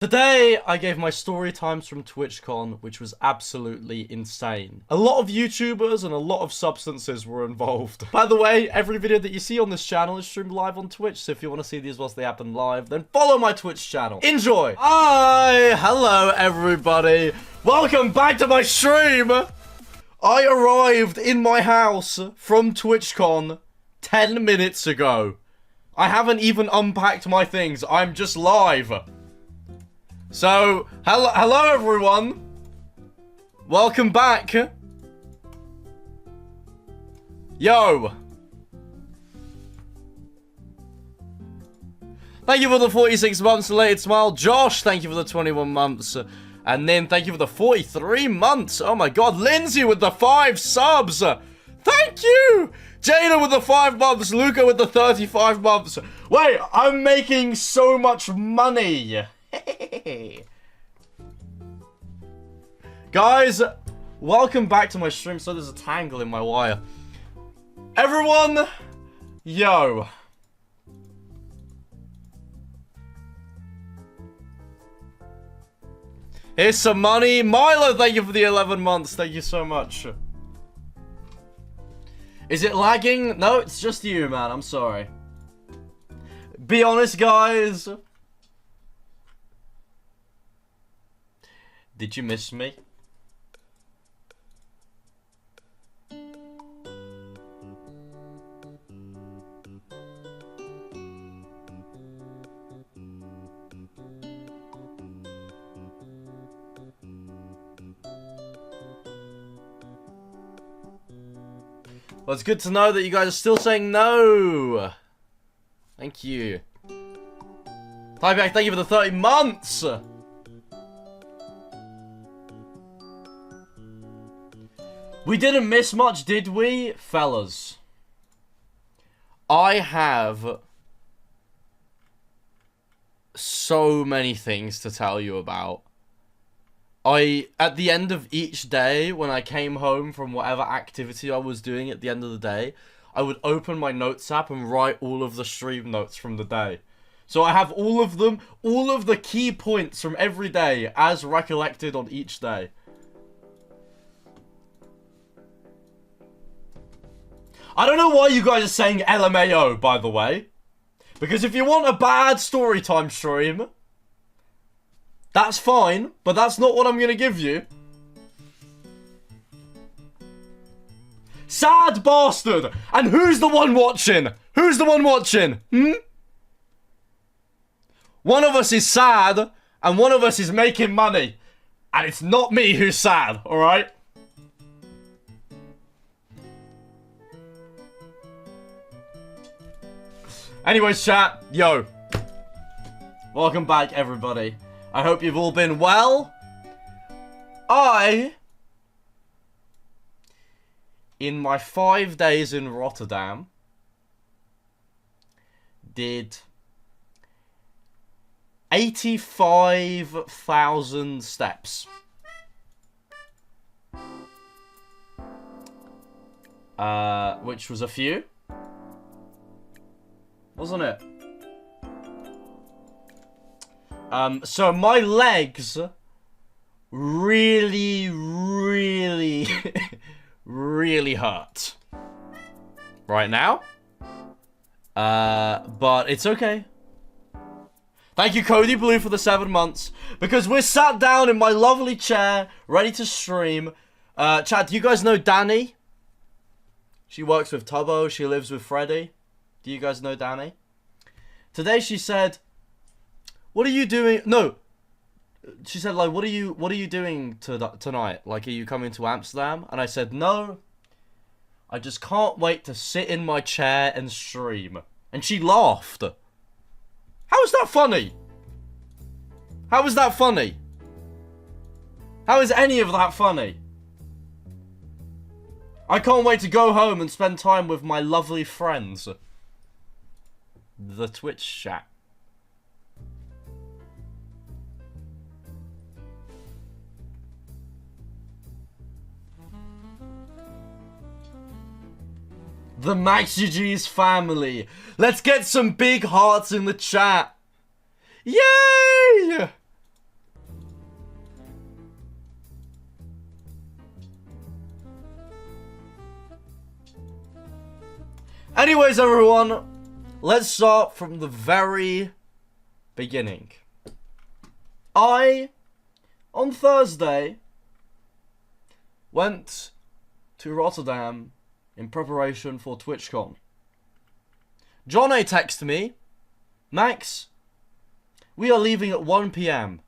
Today, I gave my story times from TwitchCon, which was absolutely insane. A lot of YouTubers and a lot of substances were involved. By the way, every video that you see on this channel is streamed live on Twitch, so if you want to see these whilst they happen live, then follow my Twitch channel. Enjoy! Hi! Hello, everybody! Welcome back to my stream! I arrived in my house from TwitchCon 10 minutes ago. I haven't even unpacked my things, I'm just live. So, hello everyone. Welcome back. Yo. Thank you for the 46 months, Elated Smile. Josh, thank you for the 21 months. And then thank you for the 43 months. Oh my god, Lindsay with the 5 subs. Thank you. Jada with the 5 months. Luca with the 35 months. Wait, I'm making so much money. Guys, welcome back to my stream. So there's a tangle in my wire. Everyone, yo. Here's some money. Milo, thank you for the 11 months. Thank you so much. Is it lagging? No, it's just you, man. I'm sorry. Be honest, guys. Did you miss me? Well, it's good to know that you guys are still saying no. Thank you. Tyback, thank you for the 30 months. We didn't miss much, did we, fellas? I have so many things to tell you about. At the end of each day, when I came home from whatever activity I was doing at the end of the day, I would open my notes app and write all of the stream notes from the day. So I have all of them, all of the key points from every day as recollected on each day. I don't know why you guys are saying LMAO, by the way. Because if you want a bad Storytime stream, that's fine, but that's not what I'm going to give you. Sad bastard! And who's the one watching? Who's the one watching? One of us is sad, and one of us is making money. And it's not me who's sad, alright? Anyways, chat, yo. Welcome back, everybody. I hope you've all been well. In my 5 days in Rotterdam, did 85,000 steps. Which was a few. Wasn't it? So my legs really hurt right now. But it's okay. Thank you, Cody Blue, for the 7 months. Because we're sat down in my lovely chair, ready to stream. Chat, do you guys know Danny? She works with Tubbo. She lives with Freddy. Do you guys know Danny? Today she said, "What are you doing?" No, she said, like, "What are you doing tonight? Like, are you coming to Amsterdam?" And I said, "No, I just can't wait to sit in my chair and stream." And she laughed. How is that funny? How is that funny? How is any of that funny? I can't wait to go home and spend time with my lovely friends. The Twitch chat. The MaxGGs family. Let's get some big hearts in the chat. Yay! Anyways, everyone, let's start from the very beginning. On Thursday, went to Rotterdam in preparation for TwitchCon. John A texted me, Max, we are leaving at 1 PM.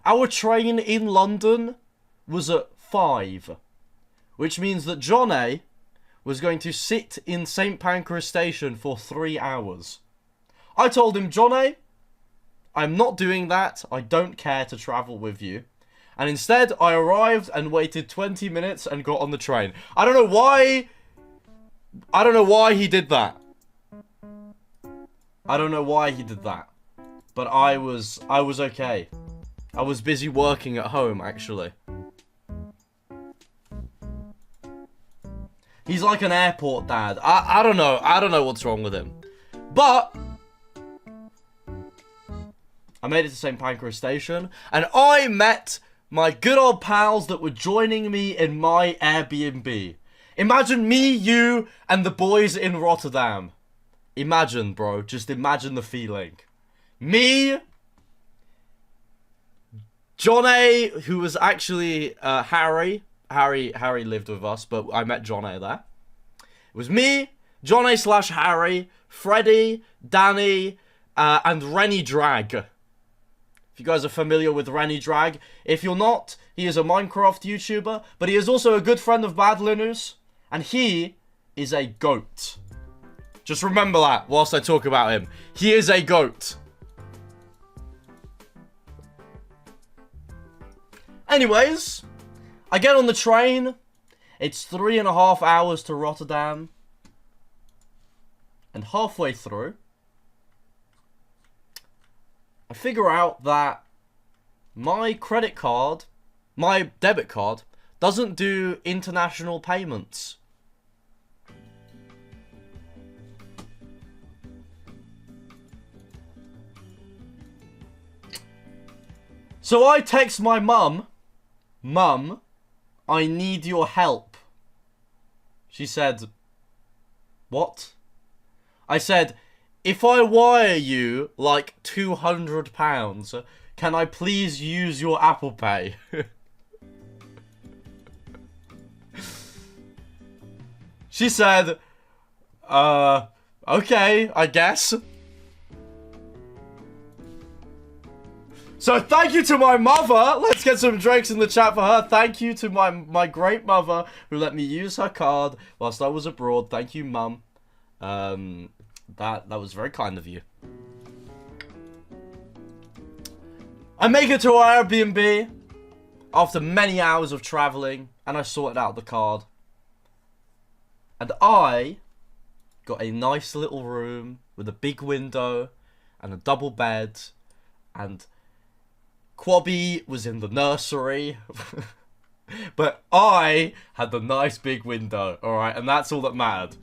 Our train in London was at 5, which means that John A was going to sit in St. Pancras Station for 3 hours. I told him, John A, I'm not doing that. I don't care to travel with you. And instead, I arrived and waited 20 minutes and got on the train. I don't know why he did that. I don't know why he did that. But I was okay. I was busy working at home, actually. He's like an airport dad. I don't know. I don't know what's wrong with him. But I made it to St. Pancras Station, and I met my good old pals that were joining me in my Airbnb. Imagine me, you, and the boys in Rotterdam. Imagine, bro. Just imagine the feeling. Me, John A, who was actually Harry. Harry lived with us, but I met John A there. It was me, John A / Harry, Freddy, Danny, and Rennie Drag. If you guys are familiar with Rennie Drag. If you're not, he is a Minecraft YouTuber, but he is also a good friend of Bad Linus, and he is a goat. Just remember that whilst I talk about him. He is a goat. Anyways, I get on the train. It's 3.5 hours to Rotterdam. And halfway through, I figure out that my credit card, my debit card, doesn't do international payments. So I text my mum, Mum, I need your help. She said, what? I said, if I wire you like £200, can I please use your Apple Pay? She said, okay, I guess. So thank you to my mother. Let's get some drinks in the chat for her. Thank you to my great mother who let me use her card whilst I was abroad. Thank you, Mum. That was very kind of you. I make it to our Airbnb after many hours of traveling, and I sorted out the card. And I got a nice little room with a big window and a double bed, and Quabby was in the nursery. But I had the nice big window, alright? And that's all that mattered.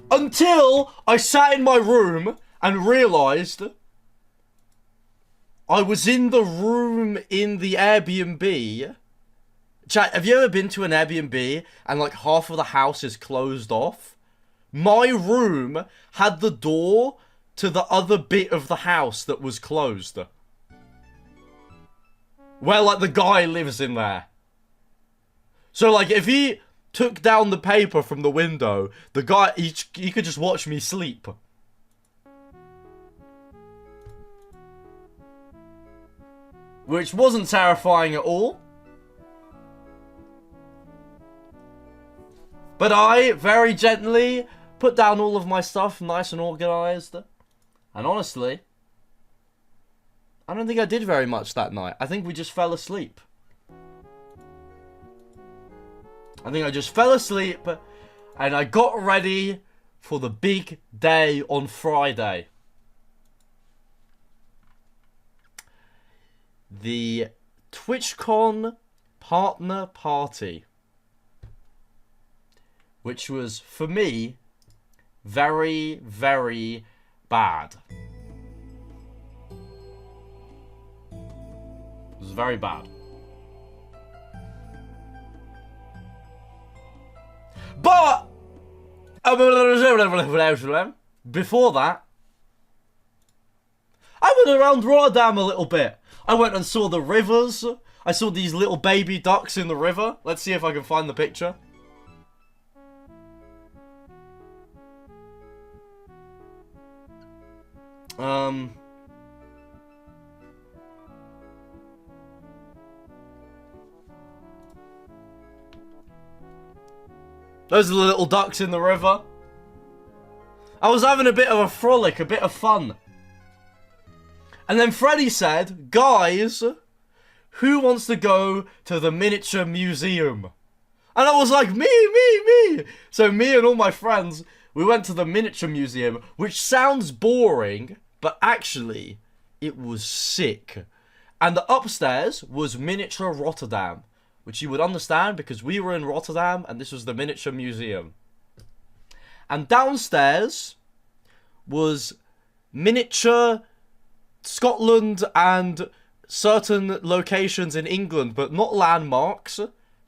Until I sat in my room and realised I was in the room in the Airbnb. Chat, have you ever been to an Airbnb and like half of the house is closed off? My room had the door to the other bit of the house that was closed. Where like the guy lives in there. So like if he took down the paper from the window, the guy, he could just watch me sleep. Which wasn't terrifying at all. But I, very gently, put down all of my stuff nice and organised. And honestly, I don't think I did very much that night. I think we just fell asleep. I think I just fell asleep and I got ready for the big day on Friday. The TwitchCon partner party. Which was, for me, very, very bad. It was very bad. But before that, I went around Rotterdam a little bit. I went and saw the rivers. I saw these little baby ducks in the river. Let's see if I can find the picture. Those are the little ducks in the river. I was having a bit of a frolic, a bit of fun. And then Freddy said, guys, who wants to go to the miniature museum? And I was like, me. So me and all my friends, we went to the miniature museum, which sounds boring, but actually, it was sick. And the upstairs was miniature Rotterdam, which you would understand because we were in Rotterdam and this was the miniature museum. And downstairs was miniature Scotland and certain locations in England, but not landmarks,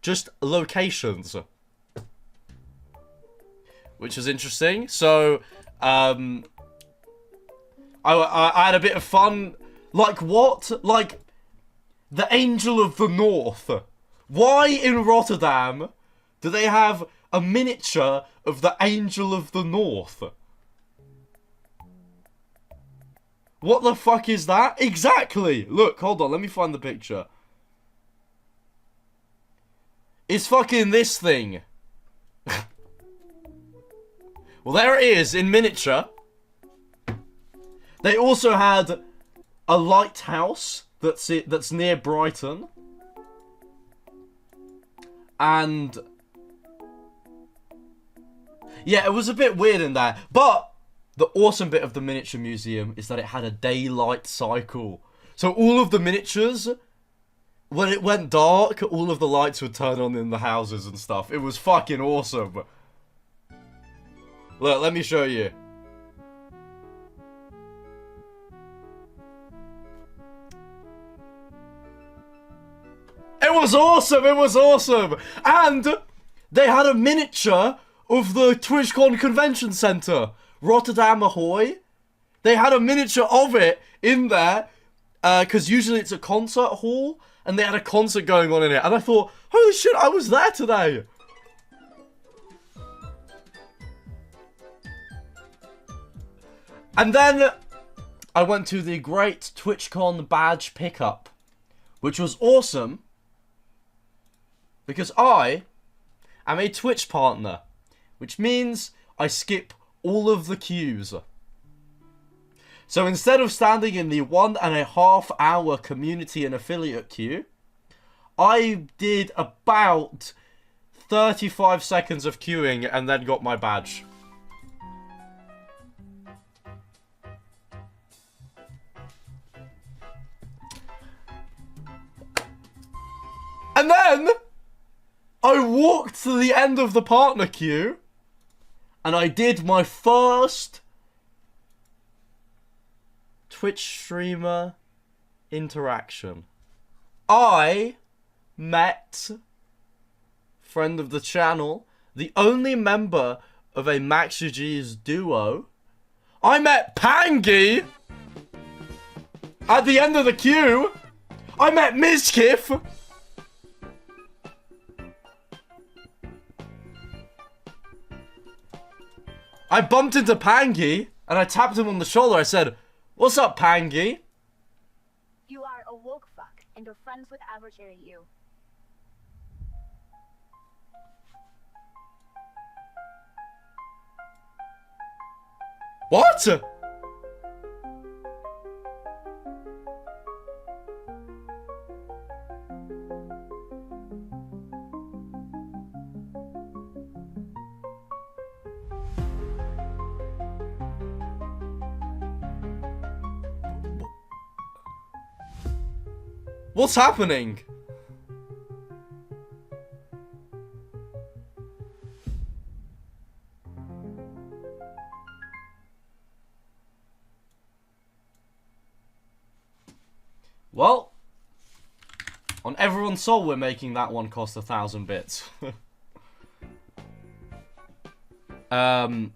just locations. Which is interesting. So, I had a bit of fun. Like what? Like, the Angel of the North. Why in Rotterdam do they have a miniature of the Angel of the North? What the fuck is that? Exactly! Look, hold on, let me find the picture. It's fucking this thing. Well, there it is, in miniature. They also had a lighthouse that's near Brighton. And yeah, it was a bit weird in there. But the awesome bit of the miniature museum is that it had a daylight cycle. So all of the miniatures, when it went dark, all of the lights would turn on in the houses and stuff. It was fucking awesome. Look, let me show you. It was awesome, it was awesome! And they had a miniature of the TwitchCon Convention Centre. Rotterdam Ahoy. They had a miniature of it in there, because usually it's a concert hall, and they had a concert going on in it. And I thought, holy shit, I was there today! And then I went to the great TwitchCon badge pickup, which was awesome, because I am a Twitch partner, which means I skip all of the queues. So instead of standing in the 1.5 hour community and affiliate queue, I did about 35 seconds of queuing and then got my badge. And then I walked to the end of the partner queue and I did my first Twitch streamer interaction. I met, friend of the channel, the only member of a MaxGGs duo. I met Pangy at the end of the queue. I met Mizkif. I bumped into Pangy, and I tapped him on the shoulder. I said, "What's up, Pangy?" You are a woke fuck, and your friends would ever carry you. What? What's happening? Well, on everyone's soul, we're making that one cost 1,000 bits. If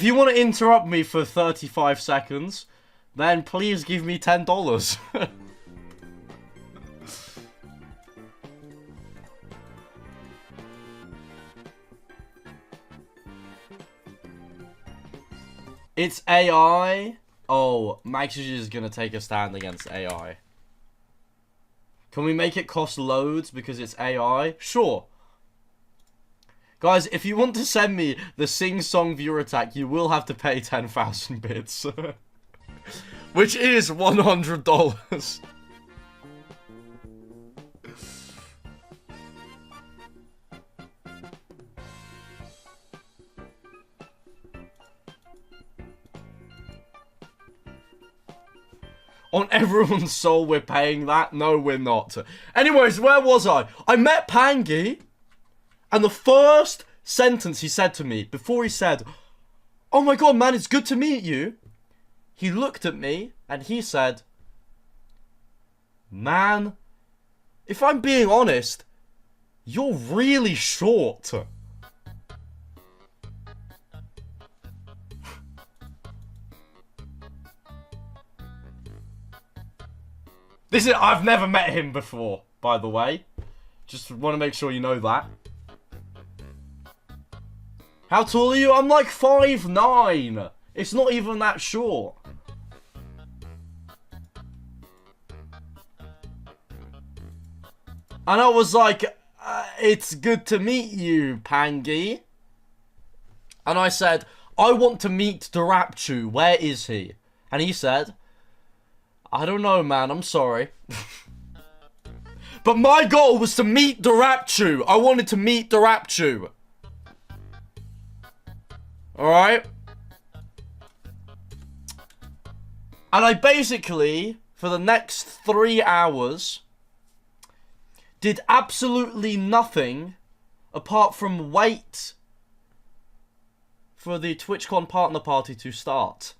you want to interrupt me for 35 seconds, then please give me $10. It's AI. Oh, MaxGG is gonna take a stand against AI. Can we make it cost loads because it's AI? Sure. Guys, if you want to send me the sing-song viewer attack, you will have to pay 10,000 bits. Which is $100. On everyone's soul, we're paying that? No, we're not. Anyways, where was I? I met Pangy, and the first sentence he said to me, before he said, "Oh my god, man, it's good to meet you," he looked at me, and he said, "Man, if I'm being honest, you're really short." I've never met him before, by the way. Just want to make sure you know that. How tall are you? I'm like 5'9". It's not even that short. And I was like, it's good to meet you, Pangy. And I said, I want to meet Darapchu. Where is he? And he said, I don't know, man. I'm sorry. But my goal was to meet Darapchu. I wanted to meet Darapchu. Alright? And I basically, for the next 3 hours, did absolutely nothing apart from wait for the TwitchCon partner party to start.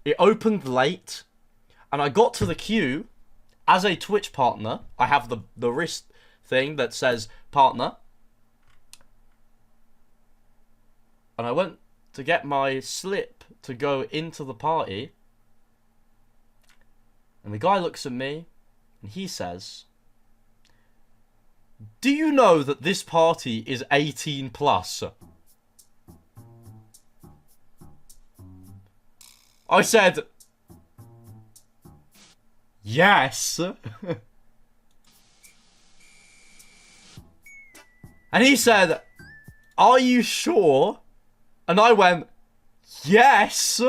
It opened late, and I got to the queue as a Twitch partner. I have the wrist thing that says partner. And I went to get my slip to go into the party. And the guy looks at me, and he says, "Do you know that this party is 18 plus?" I said, yes. And he said, are you sure? And I went, yes.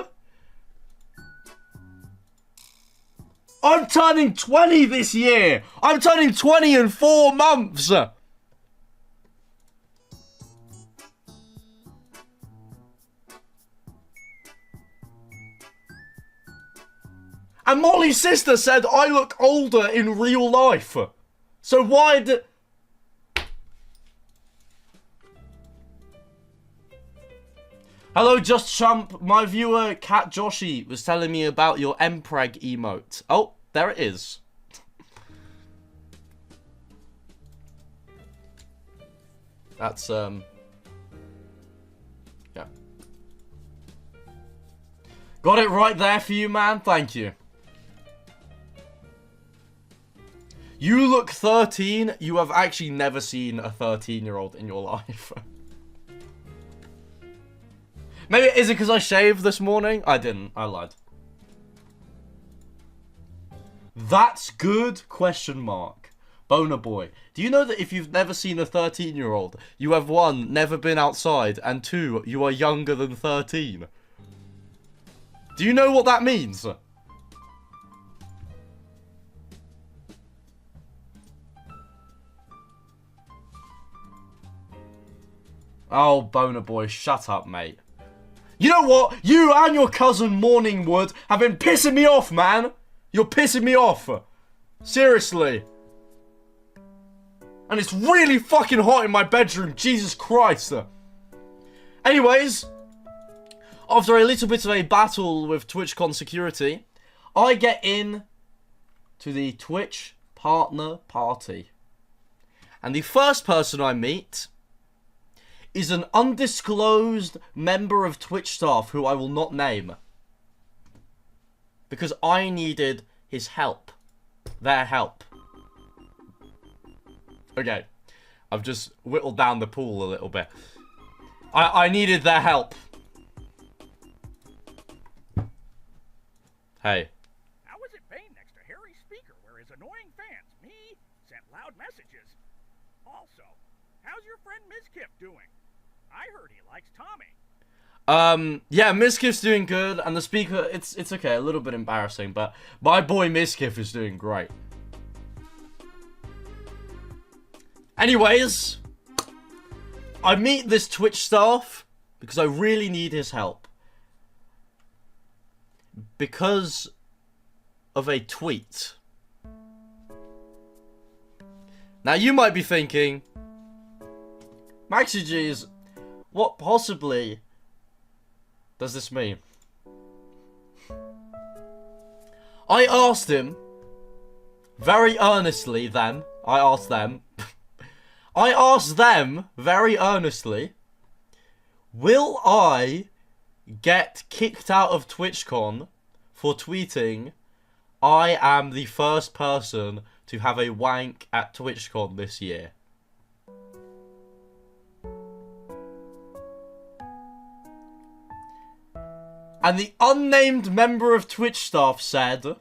I'm turning 20 this year. I'm turning 20 in 4 months. And Molly's sister said I look older in real life. So why did... Hello, Just Chump. My viewer, Cat Joshi, was telling me about your Mpreg emote. Oh, there it is. That's, yeah. Got it right there for you, man. Thank you. You look 13. You have actually never seen a 13-year-old in your life. Maybe, is it because I shaved this morning? I didn't. I lied. That's good? Question mark. Boner boy. Do you know that if you've never seen a 13-year-old, you have 1, never been outside, and 2, you are younger than 13? Do you know what that means? Oh, Boner boy, shut up, mate. You know what? You and your cousin Morningwood have been pissing me off, man. You're pissing me off. Seriously. And it's really fucking hot in my bedroom. Jesus Christ. Anyways, after a little bit of a battle with TwitchCon security, I get in to the Twitch partner party. And the first person I meet is an undisclosed member of Twitch staff who I will not name. Because I needed his help. Their help. Okay. I've just whittled down the pool a little bit. I needed their help. Hey. How was it being next to Harry's speaker where his annoying fans, me, sent loud messages? Also, how's your friend Mizkif doing? I heard he likes Tommy. Yeah, Mizkif's doing good, and the speaker, it's okay, a little bit embarrassing, but my boy Mizkif is doing great. Anyways, I meet this Twitch staff because I really need his help. Because of a tweet. Now you might be thinking, MaxGGs, what possibly does this mean? I asked him, very earnestly then, I asked them very earnestly, will I get kicked out of TwitchCon for tweeting, I am the first person to have a wank at TwitchCon this year? And the unnamed member of Twitch staff said,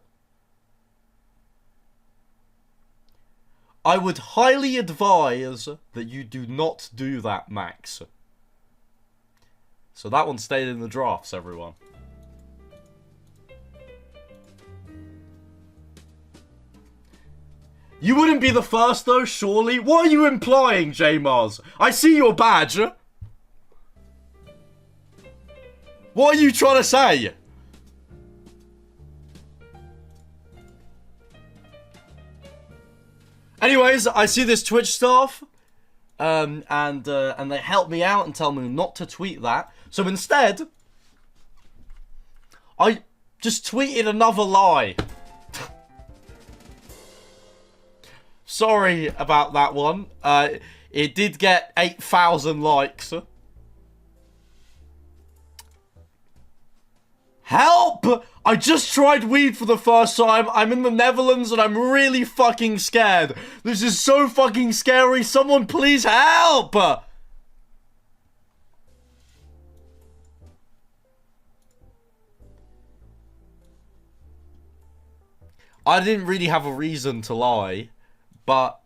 I would highly advise that you do not do that, Max. So that one stayed in the drafts, everyone. You wouldn't be the first, though, surely? What are you implying, J-Mars? I see your badge. What are you trying to say? Anyways, I see this Twitch staff, and they help me out and tell me not to tweet that. So instead, I just tweeted another lie. Sorry about that one. It did get 8,000 likes. Help! I just tried weed for the first time. I'm in the Netherlands and I'm really fucking scared. This is so fucking scary. Someone please help! I didn't really have a reason to lie, but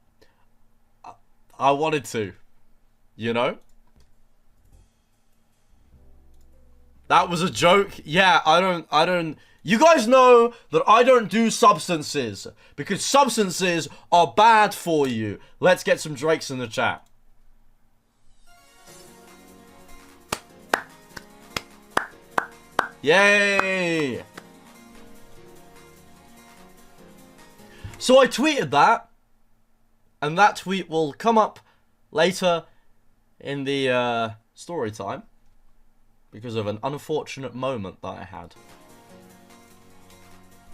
I wanted to, you know? That was a joke. Yeah, I don't. You guys know that I don't do substances because substances are bad for you. Let's get some Drakes in the chat. Yay! So I tweeted that, and that tweet will come up later in the story time. Because of an unfortunate moment that I had.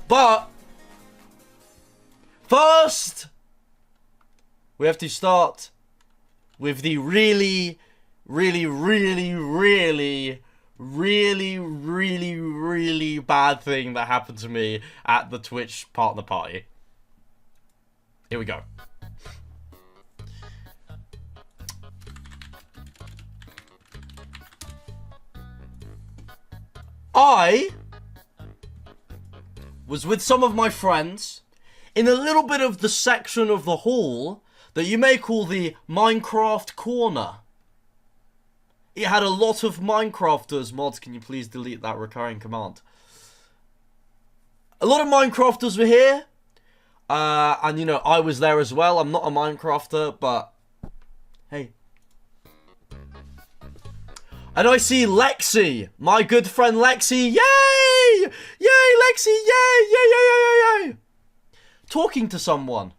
But first, we have to start with the really bad thing that happened to me at the Twitch partner party. Here we go. I was with some of my friends in a little bit of the section of the hall that you may call the Minecraft corner. It had a lot of Minecrafters. Mods, can you please delete that recurring command? A lot of Minecrafters were here. And you know, I was there as well. I'm not a Minecrafter, but hey. And I see Lexi, my good friend Lexi. Yay! Yay, Lexi! Yay! Yay! Yay! Yay! Yay! Yay! Talking to someone.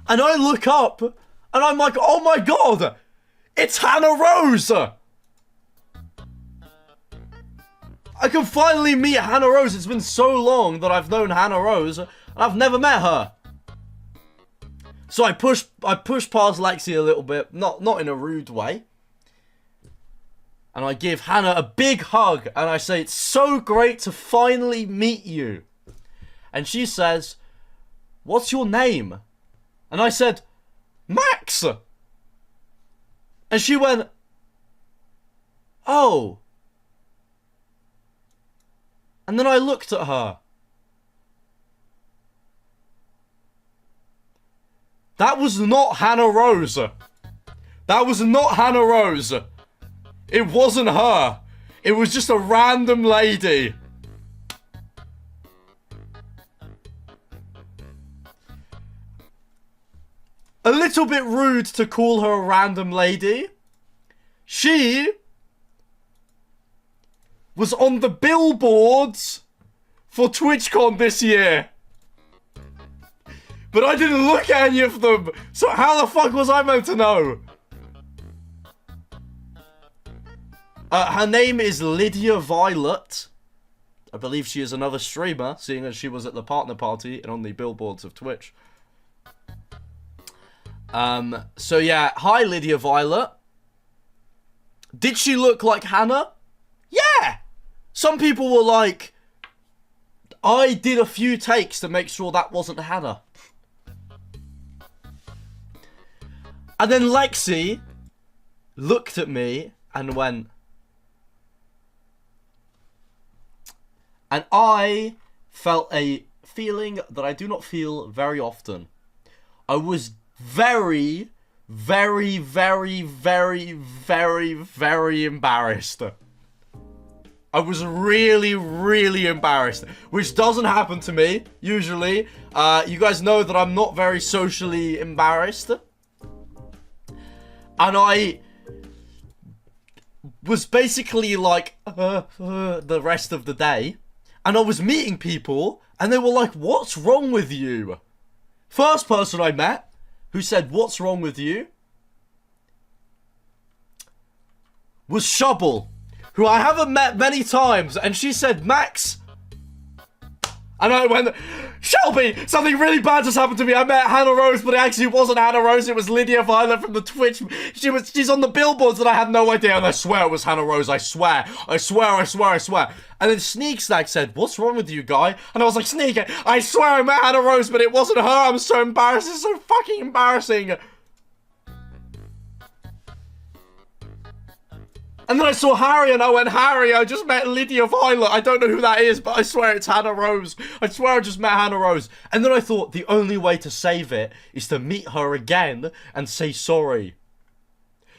And I look up, and I'm like, oh my god! It's Hannah Rose! I can finally meet Hannah Rose. It's been so long that I've known Hannah Rose, and I've never met her. So I push past Lexi a little bit, not in a rude way. And I give Hannah a big hug, and I say, it's so great to finally meet you. And she says, what's your name? And I said, Max! And she went, oh. And then I looked at her. That was not Hannah Rose. That was not Hannah Rose. It wasn't her. It was just a random lady. A little bit rude to call her a random lady. She was on the billboards for TwitchCon this year. But I didn't look at any of them. So how the fuck was I meant to know? Her name is Lydia Violet. I believe she is another streamer, seeing as she was at the partner party and on the billboards of Twitch. So yeah, hi Lydia Violet. Did she look like Hannah? Yeah! Some people were like, I did a few takes to make sure that wasn't Hannah. And then Lexi looked at me and went, and I felt a feeling that I do not feel very often. I was very, very, very, very, very, very embarrassed. I was really, really embarrassed, which doesn't happen to me, usually. You guys know that I'm not very socially embarrassed. And I was basically like, the rest of the day. And I was meeting people, and they were like, what's wrong with you? First person I met who said, what's wrong with you? Was Shubble, who I haven't met many times. And she said, Max. And I went, Shelby, something really bad just happened to me. I met Hannah Rose, but it actually wasn't Hannah Rose. It was Lydia Violet from the Twitch. She's on the billboards and I had no idea. And I swear it was Hannah Rose. I swear. I swear, I swear, I swear. And then Sneak Stack said, what's wrong with you, guy? And I was like, Sneak, I swear I met Hannah Rose, but it wasn't her. I'm so embarrassed. It's so fucking embarrassing. And then I saw Harry and I went, Harry, I just met Lydia Violet. I don't know who that is, but I swear it's Hannah Rose. I swear I just met Hannah Rose. And then I thought the only way to save it is to meet her again and say sorry.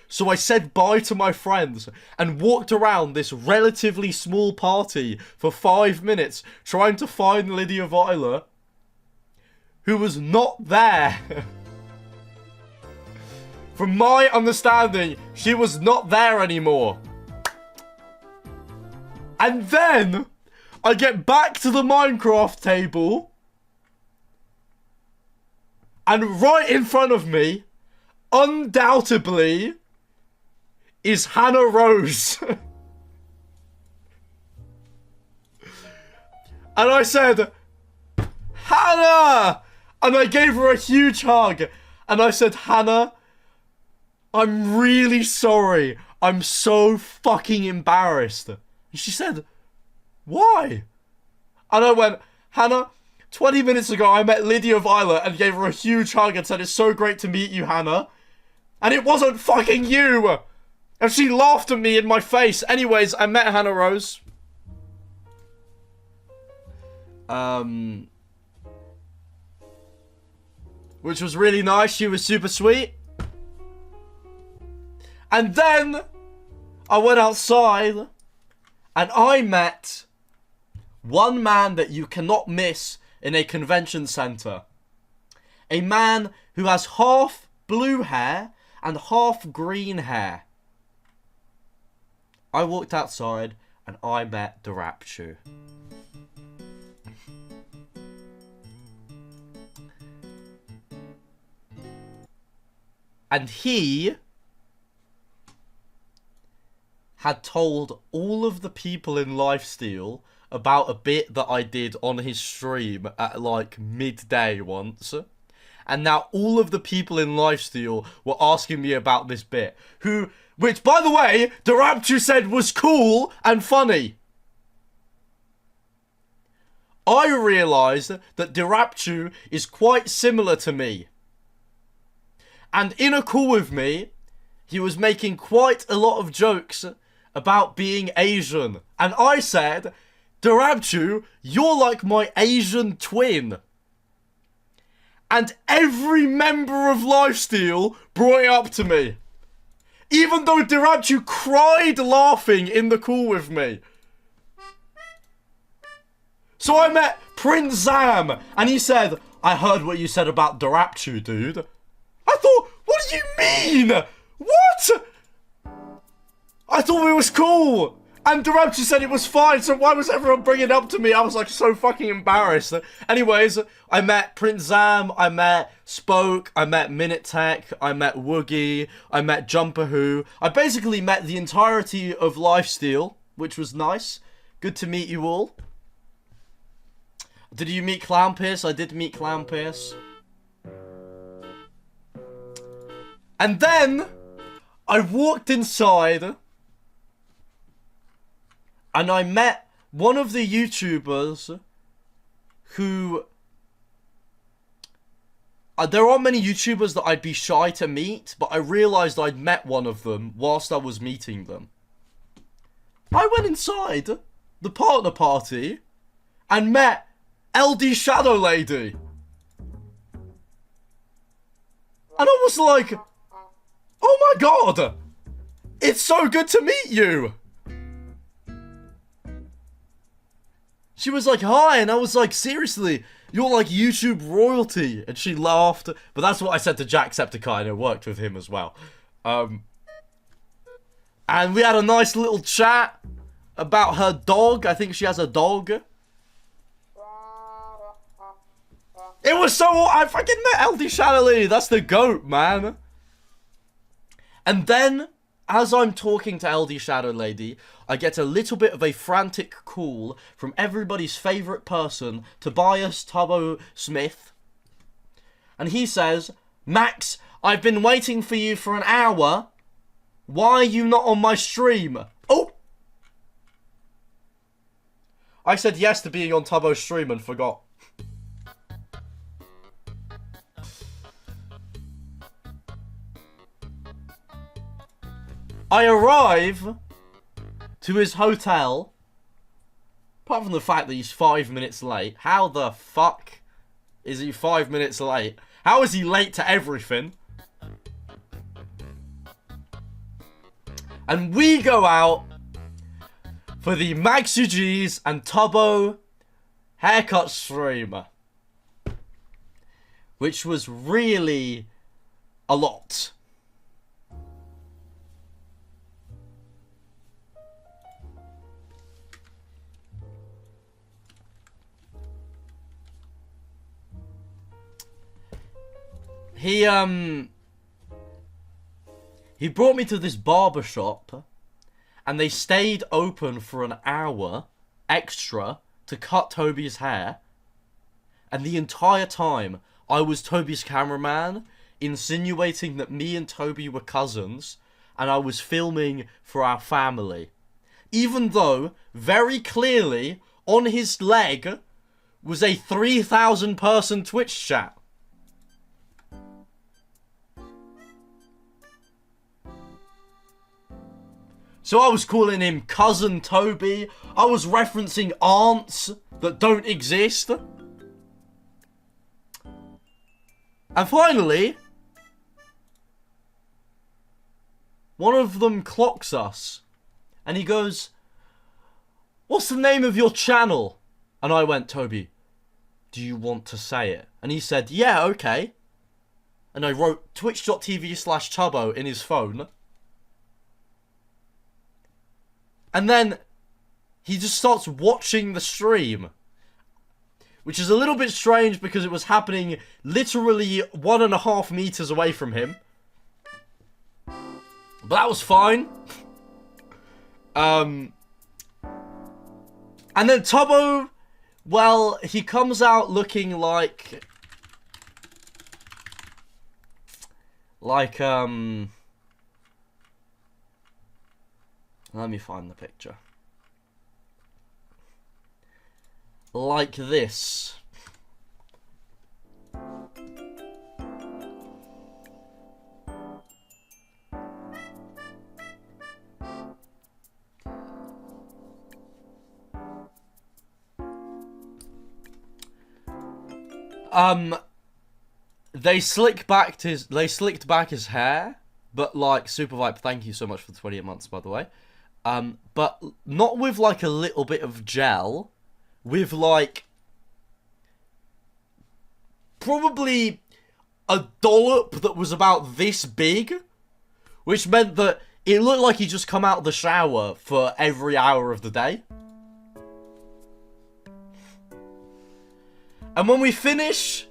So I said bye to my friends and walked around this relatively small party for 5 minutes trying to find Lydia Violet, who was not there. From my understanding, she was not there anymore. And then, I get back to the Minecraft table. And right in front of me, undoubtedly, is Hannah Rose. And I said, Hannah! And I gave her a huge hug. And I said, Hannah, I'm really sorry. I'm so fucking embarrassed. And she said, why? And I went, Hannah, 20 minutes ago I met Lydia Violet and gave her a huge hug and said, it's so great to meet you, Hannah. And it wasn't fucking you. And she laughed at me in my face. Anyways, I met Hannah Rose. Which was really nice. She was super sweet. And then I went outside and I met one man that you cannot miss in a convention center. A man who has half blue hair and half green hair. I walked outside and I met Darapchu. And he had told all of the people in Lifesteal about a bit that I did on his stream at like midday once. And now all of the people in Lifesteal were asking me about this bit. Which, by the way, Daraptu said was cool and funny. I realised that Daraptu is quite similar to me. And in a call with me, he was making quite a lot of jokes about being Asian. And I said, Daraptu, you're like my Asian twin. And every member of Lifesteal brought it up to me. Even though Daraptu cried laughing in the call with me. So I met Prince Zam, and he said, I heard what you said about Daraptu, dude. I thought, what do you mean? What? I thought it was cool. And Daraptu said it was fine, so why was everyone bringing it up to me? I was like so fucking embarrassed. Anyways, I met Prince Zam, I met Spoke, I met Minute I met Woogie, I met Jumperwho. I basically met the entirety of Lifesteal, which was nice. Good to meet you all. Did you meet Clownpierce? I did meet Clownpierce. And then, I walked inside, and I met one of the YouTubers who... there aren't many YouTubers that I'd be shy to meet, but I realised I'd met one of them whilst I was meeting them. I went inside the partner party and met LD Shadow Lady. And I was like, oh my god, it's so good to meet you. She was like, hi, and I was like, seriously, you're like YouTube royalty. And she laughed, but that's what I said to Jacksepticeye, and it worked with him as well. And we had a nice little chat about her dog. I think she has a dog. It was so... I fucking met LD Shadowly. That's the GOAT, man. And then, as I'm talking to LD Shadow Lady, I get a little bit of a frantic call from everybody's favourite person, Tobias Tubbo Smith. And he says, Max, I've been waiting for you for an hour. Why are you not on my stream? Oh! I said yes to being on Tubbo's stream and forgot. I arrive to his hotel, apart from the fact that he's 5 minutes late. How the fuck is he 5 minutes late? How is he late to everything? And we go out for the MaxGGs and Tubbo haircut stream, which was really a lot. He brought me to this barber shop, and they stayed open for an hour extra to cut Toby's hair. And the entire time, I was Toby's cameraman, insinuating that me and Toby were cousins, and I was filming for our family. Even though, very clearly, on his leg was a 3,000 person Twitch chat. So I was calling him Cousin Toby. I was referencing aunts that don't exist. And finally, one of them clocks us. And he goes, what's the name of your channel? And I went, Toby, do you want to say it? And he said, yeah, okay. And I wrote twitch.tv/Tubbo in his phone. And then he just starts watching the stream, which is a little bit strange because it was happening literally 1.5 meters away from him. But that was fine. And then Tubbo, well, he comes out looking like, let me find the picture. Like this. They slicked back his hair, but like Super Vibe, thank you so much for the 28 months, by the way. But not with like a little bit of gel, with like probably a dollop that was about this big, which meant that it looked like he just come out of the shower for every hour of the day. And when we finish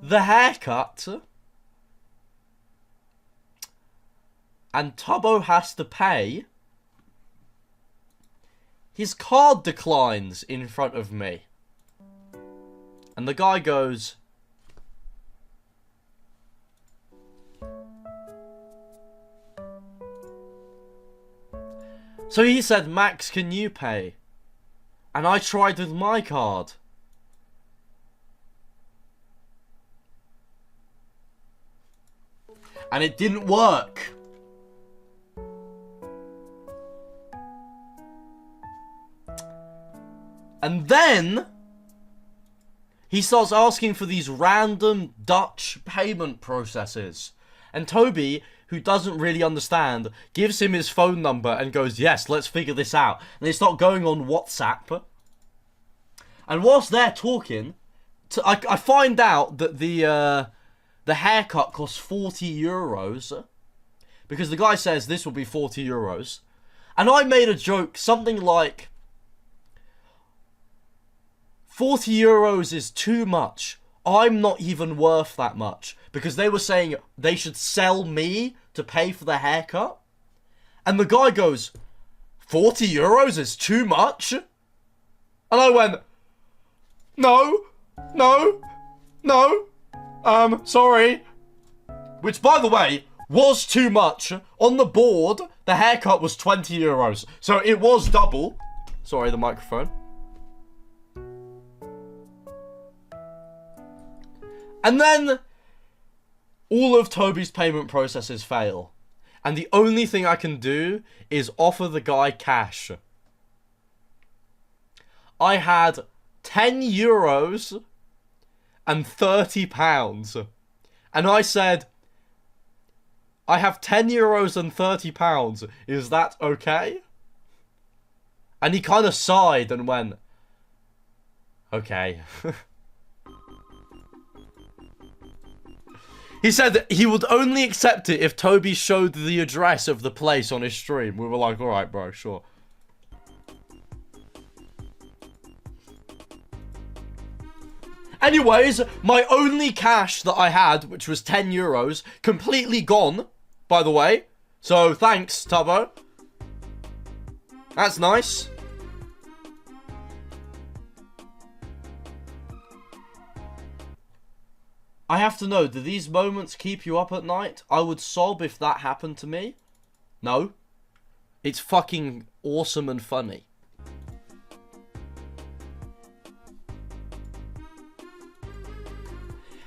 the haircut, and Tubbo has to pay, his card declines in front of me. And the guy goes, so he said, Max, can you pay? And I tried with my card. And it didn't work. And then he starts asking for these random Dutch payment processes. And Toby, who doesn't really understand, gives him his phone number and goes, yes, let's figure this out. And they start going on WhatsApp. And whilst they're talking, I find out that the haircut costs 40 euros. Because the guy says this will be 40 euros. And I made a joke, something like, 40 euros is too much. I'm not even worth that much. Because they were saying they should sell me to pay for the haircut. And the guy goes, 40 euros is too much? And I went, no, sorry. Which, by the way, was too much. On the board, the haircut was 20 euros. So it was double. Sorry, the microphone. And then all of Toby's payment processes fail. And the only thing I can do is offer the guy cash. I had 10 euros and 30 pounds. And I said, I have 10 euros and 30 pounds. Is that okay? And he kind of sighed and went, okay. He said that he would only accept it if Toby showed the address of the place on his stream. We were like, alright, bro, sure. Anyways, my only cash that I had, which was 10 euros, completely gone, by the way. So, thanks, Tubbo. That's nice. I have to know, do these moments keep you up at night? I would sob if that happened to me. No. It's fucking awesome and funny.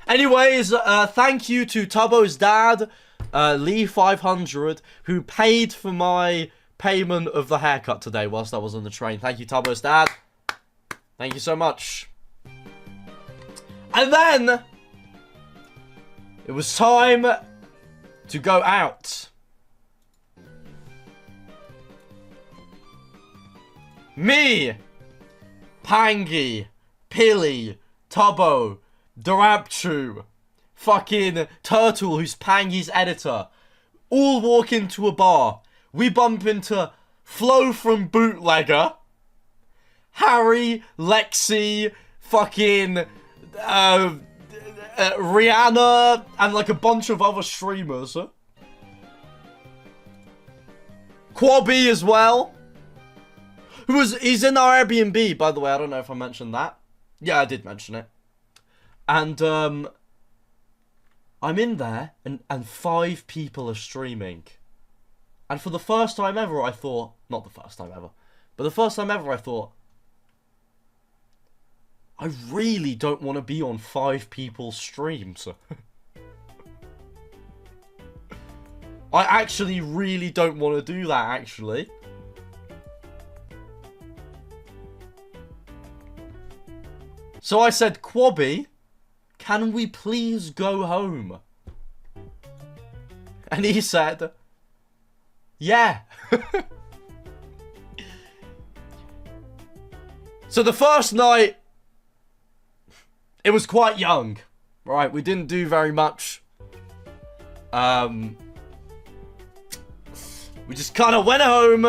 Anyways, thank you to Tubbo's dad, Lee500, who paid for my payment of the haircut today whilst I was on the train. Thank you, Tubbo's dad. Thank you so much. And then it was time to go out. Me, Pangy, Pilly, Tubbo, Darabchu, fucking Turtle, who's Pangy's editor, all walk into a bar. We bump into Flo from Bootlegger, Harry, Lexi, fucking Rihanna, and like a bunch of other streamers. Quabby as well. He's in our Airbnb, by the way. I don't know if I mentioned that. Yeah, I did mention it. And I'm in there, and 5 people are streaming. And for the first time ever, I thought, not the first time ever, but the first time ever, I thought, I really don't want to be on 5 people's streams. I actually really don't want to do that, actually. So I said, Quabby, can we please go home? And he said, yeah. So the first night, it was quite young, right? We didn't do very much. We just kind of went home.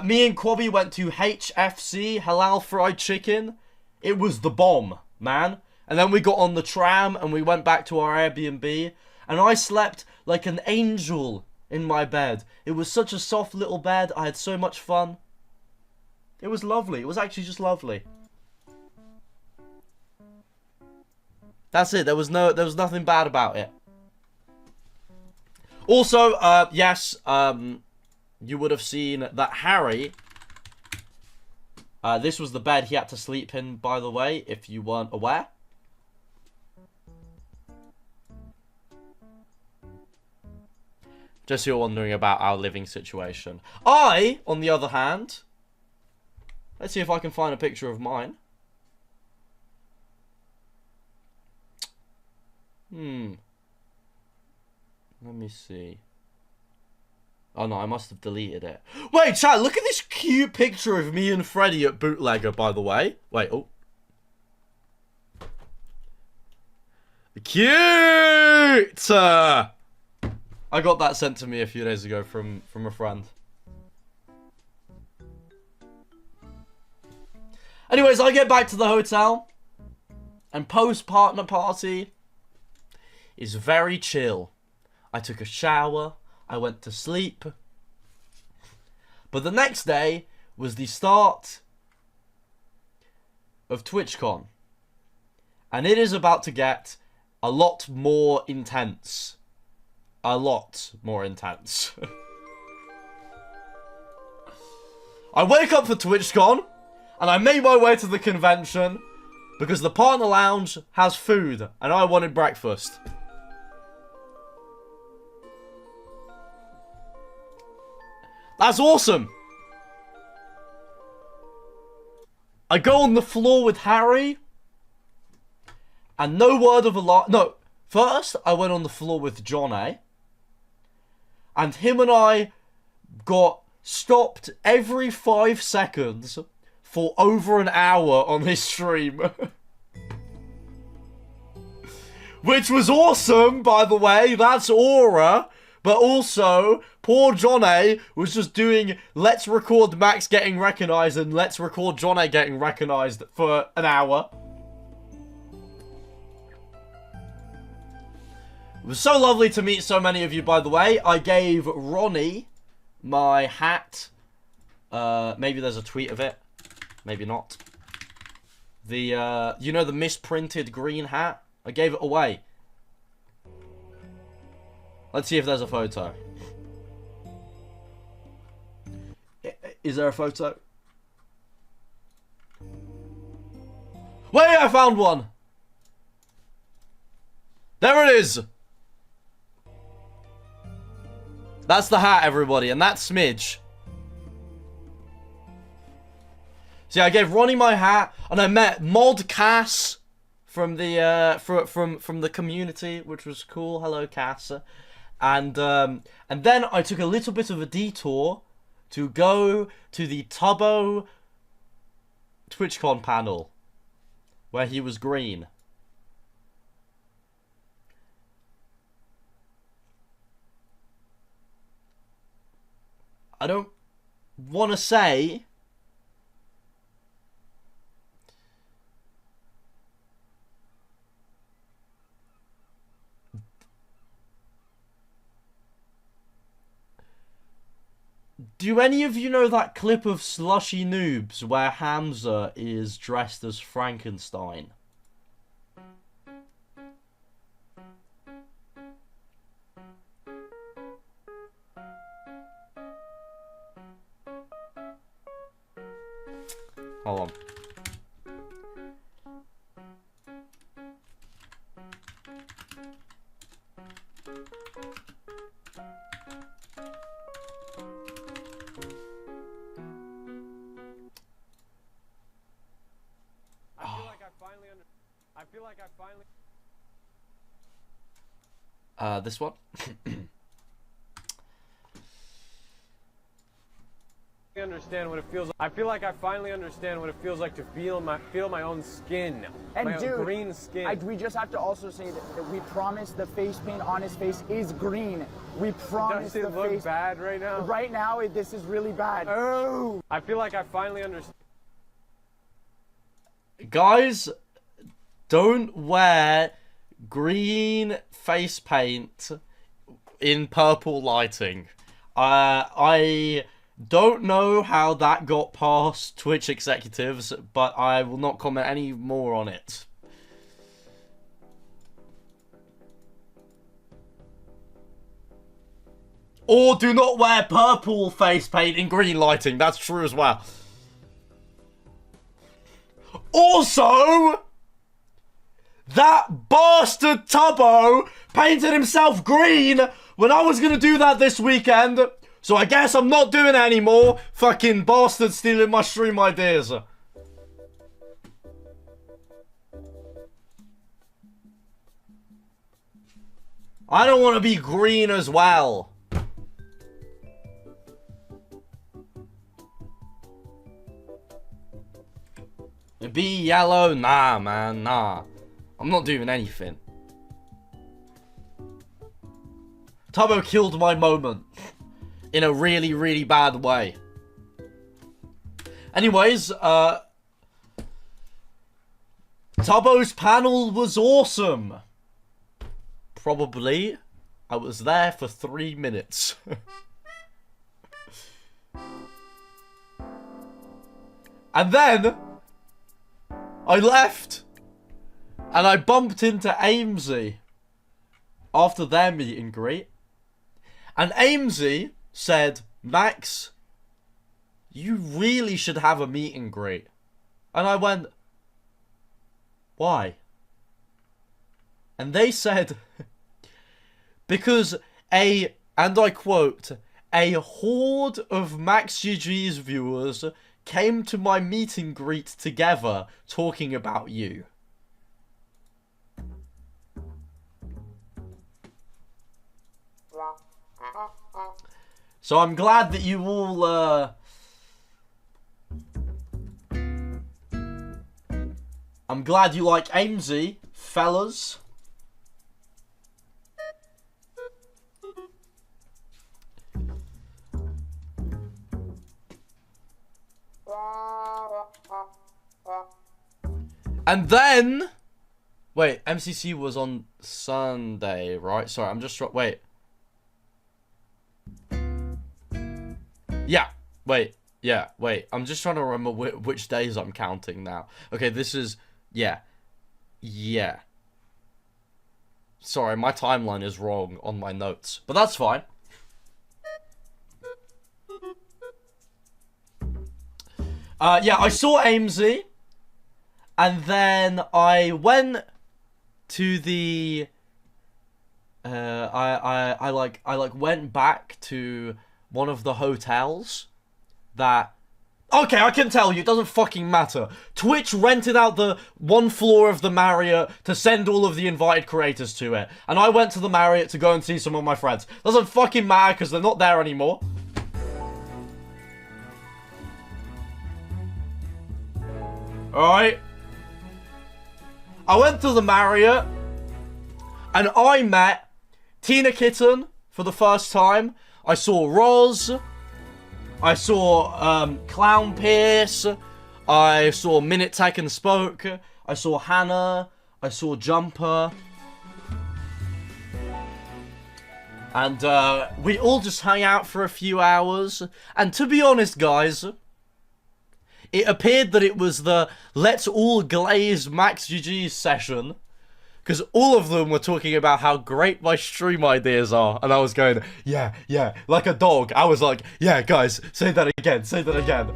Me and Quabby went to HFC, Halal Fried Chicken. It was the bomb, man. And then we got on the tram and we went back to our Airbnb. And I slept like an angel in my bed. It was such a soft little bed. I had so much fun. It was lovely. It was actually just lovely. That's it. There was nothing bad about it. Also, yes, you would have seen that Harry, this was the bed he had to sleep in, by the way, if you weren't aware. Just so you're wondering about our living situation. I, on the other hand, let's see if I can find a picture of mine. Let me see. Oh no, I must have deleted it. Wait, chat, look at this cute picture of me and Freddy at Bootlegger, by the way. Wait, oh. Cute! I got that sent to me a few days ago from a friend. Anyways, I get back to the hotel. And post-partner party is very chill. I took a shower. I went to sleep. But the next day was the start of TwitchCon. And it is about to get a lot more intense. A lot more intense. I wake up for TwitchCon, and I made my way to the convention because the partner lounge has food, and I wanted breakfast. That's awesome. I go on the floor with Harry, and no word of a lie. No, first I went on the floor with John A. And him and I got stopped every 5 seconds for over an hour on his stream. Which was awesome, by the way. That's aura. But also, poor John A was just doing let's record Max getting recognized and let's record John A getting recognized for an hour. It was so lovely to meet so many of you, by the way. I gave Ronnie my hat. Maybe there's a tweet of it. Maybe not. The, you know, the misprinted green hat? I gave it away. Let's see if there's a photo. Is there a photo? Wait, I found one! There it is! That's the hat, everybody, and that's Smidge. See, I gave Ronnie my hat, and I met Mod Cass from the from the community, which was cool. Hello, Cass. And then I took a little bit of a detour to go to the Tubbo TwitchCon panel, where he was green. I don't want to say Do any of you know that clip of Slushy Noobs where Hamza is dressed as Frankenstein? Hold on. I feel like I finally This one? understand what it feels like. I feel like I finally understand what it feels like to feel my own skin. And my dude, own green skin. we just have to also say that we promise the face paint on his face is green. We promise Does it the look face. bad right now? Right now, this is really bad. Oh! I feel like I finally understand. Guys, don't wear green face paint in purple lighting. I don't know how that got past Twitch executives, but I will not comment any more on it. Or do not wear purple face paint in green lighting. That's true as well. Also, that bastard Tubbo painted himself green when I was going to do that this weekend. So I guess I'm not doing it anymore. Fucking bastard stealing my stream ideas. I don't want to be green as well. Be yellow? Nah, man, nah. I'm not doing anything. Tubbo killed my moment. In a really, really bad way. Anyways, Tubbo's panel was awesome. Probably. I was there for 3 minutes. And then I left. And I bumped into Amesy after their meet and greet. And Amesy said, Max, you really should have a meet and greet. And I went, why? And they said, because and I quote, a horde of MaxGGs viewers came to my meet and greet together talking about you. So I'm glad that you all, I'm glad you like Amesy, fellas. And then, wait, MCC was on Sunday, right? Sorry, I'm just, wait. Yeah, wait. I'm just trying to remember which days I'm counting now. Okay, this is, yeah. Sorry, my timeline is wrong on my notes, but that's fine. Yeah, I saw Amesy, and then I went to the, I went back to one of the hotels that, okay, I can tell you, it doesn't fucking matter. Twitch rented out the one floor of the Marriott to send all of the invited creators to it. And I went to the Marriott to go and see some of my friends. Doesn't fucking matter because they're not there anymore. Alright. I went to the Marriott and I met Tina Kitten for the first time. I saw Roz. I saw Clown Pierce. I saw Minute Tech and Spoke. I saw Hannah. I saw Jumper. And we all just hung out for a few hours. And to be honest, guys, it appeared that it was the Let's All Glaze MaxGGs session. Because all of them were talking about how great my stream ideas are. And I was going, yeah, yeah, like a dog. I was like, yeah, guys, say that again, say that again.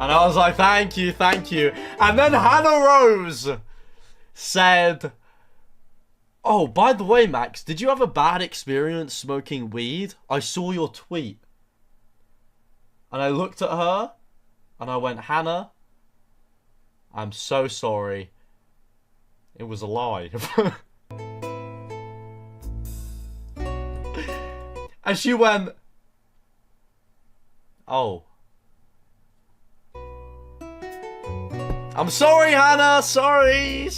And I was like, thank you, thank you. And then Hannah Rose said, oh, by the way, Max, did you have a bad experience smoking weed? I saw your tweet. And I looked at her, and I went, Hannah, I'm so sorry. It was a lie. And she went, oh. I'm sorry, Hannah, sorry.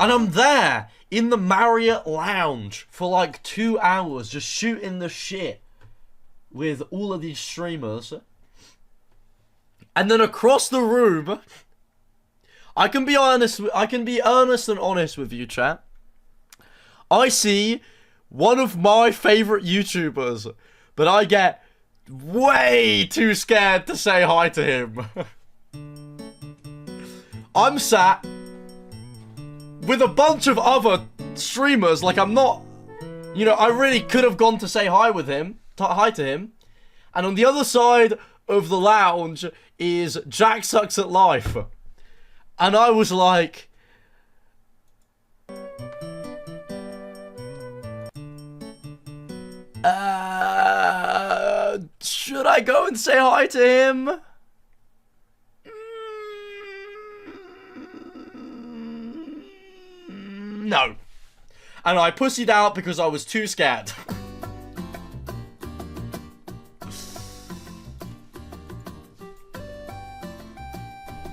And I'm there in the Marriott Lounge for like 2 hours just shooting the shit with all of these streamers. And then across the room, I can be earnest and honest with you, chat. I see one of my favorite YouTubers, but I get way too scared to say hi to him. I'm sat with a bunch of other streamers, like I'm not, you know, I really could have gone to say hi to him. And on the other side of the lounge is Jack Sucks at Life. And I was like, should I go and say hi to him? No. And I pussied out because I was too scared.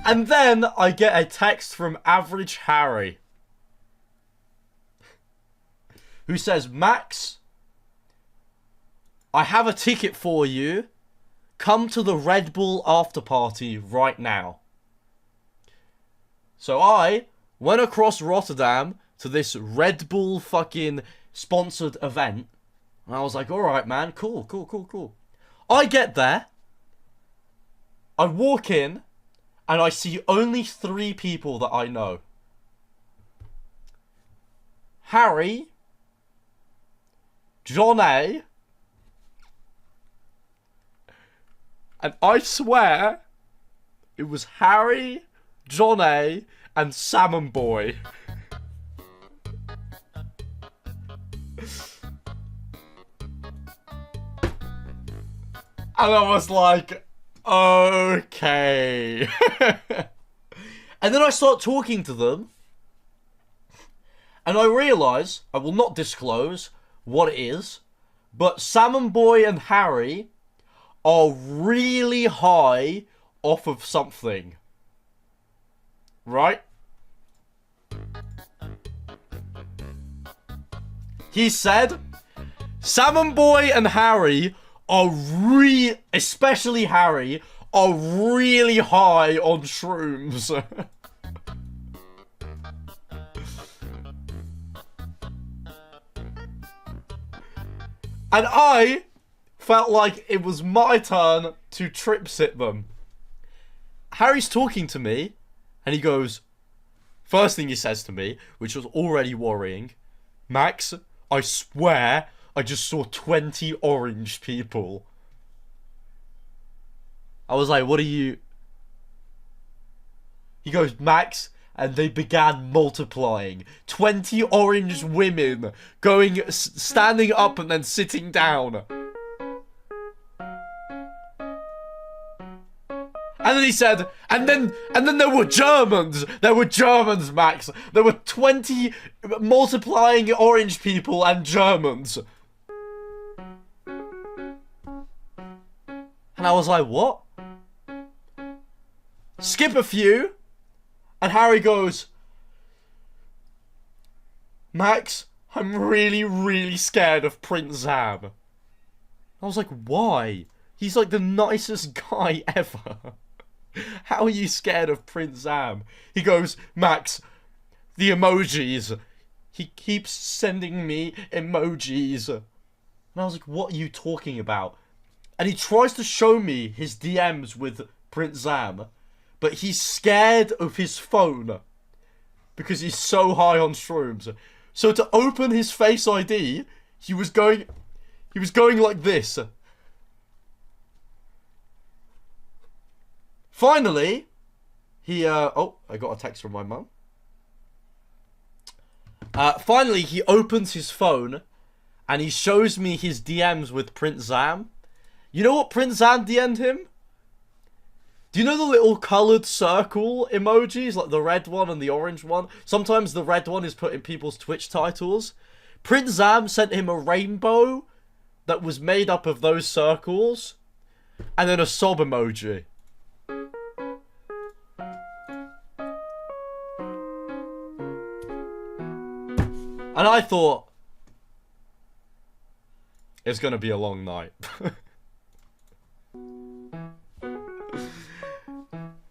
And then I get a text from Average Harry, who says, Max, I have a ticket for you. Come to the Red Bull after party right now. So I went across Rotterdam to this Red Bull fucking sponsored event. And I was like, alright, man, cool. I get there. I walk in. And I see only 3 people that I know. Harry, John A, and I swear it was Harry, John A, and Salmon Boy. And I was like, okay. And then I start talking to them. And I realise, I will not disclose what it is, but Salmon Boy and Harry are really high off of something. Right? He said, Salmon Boy and Harry are especially Harry, are really high on shrooms. And I felt like it was my turn to trip sit them. Harry's talking to me, and he goes, first thing he says to me, which was already worrying, Max, I swear I just saw 20 orange people. I was like, what are you... He goes, Max, and they began multiplying. 20 orange women going, standing up and then sitting down. And then he said, and then there were Germans. There were Germans, Max. There were 20 multiplying orange people and Germans. And I was like, what? Skip a few. And Harry goes, Max, I'm really, really scared of Prince Zab. I was like, why? He's like the nicest guy ever. How are you scared of Prince Zam? He goes, Max, the emojis. He keeps sending me emojis. And I was like, what are you talking about? And he tries to show me his DMs with Prince Zam, but he's scared of his phone because he's so high on shrooms. So to open his Face ID, he was going like this. Finally, he oh, I got a text from my mum. Finally, he opens his phone and he shows me his DMs with Prince Zam. You know what Prince Zam DM'd him? Do you know the little coloured circle emojis? Like the red one and the orange one? Sometimes the red one is put in people's Twitch titles. Prince Zam sent him a rainbow that was made up of those circles. And then a sob emoji. And I thought, it's going to be a long night.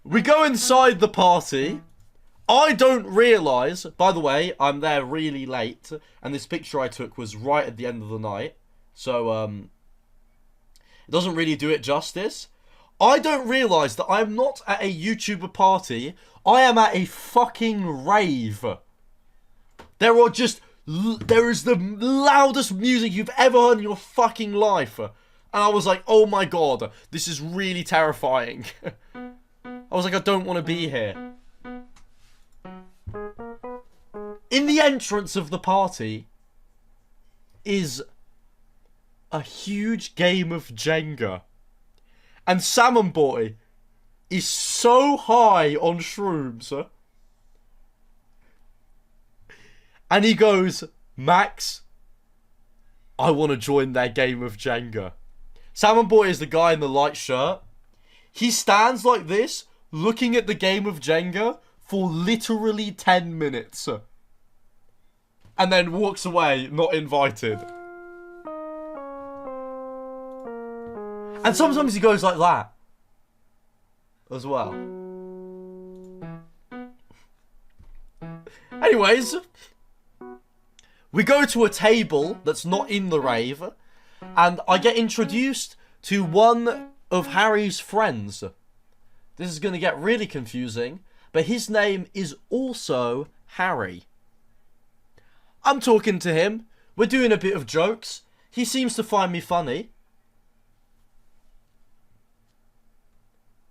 We go inside the party. I don't realise, by the way, I'm there really late. And this picture I took was right at the end of the night. So, it doesn't really do it justice. I don't realise that I'm not at a YouTuber party. I am at a fucking rave. There is the loudest music you've ever heard in your fucking life. And I was like, oh my god, this is really terrifying. I was like, I don't want to be here. In the entrance of the party is a huge game of Jenga. And Salmon Boy is so high on shrooms. And he goes, Max, I want to join their game of Jenga. Salmon Boy is the guy in the light shirt. He stands like this, looking at the game of Jenga for literally 10 minutes. And then walks away, not invited. And sometimes he goes like that. As well. Anyways, we go to a table that's not in the rave, and I get introduced to one of Harry's friends. This is going to get really confusing, but his name is also Harry. I'm talking to him, we're doing a bit of jokes, he seems to find me funny.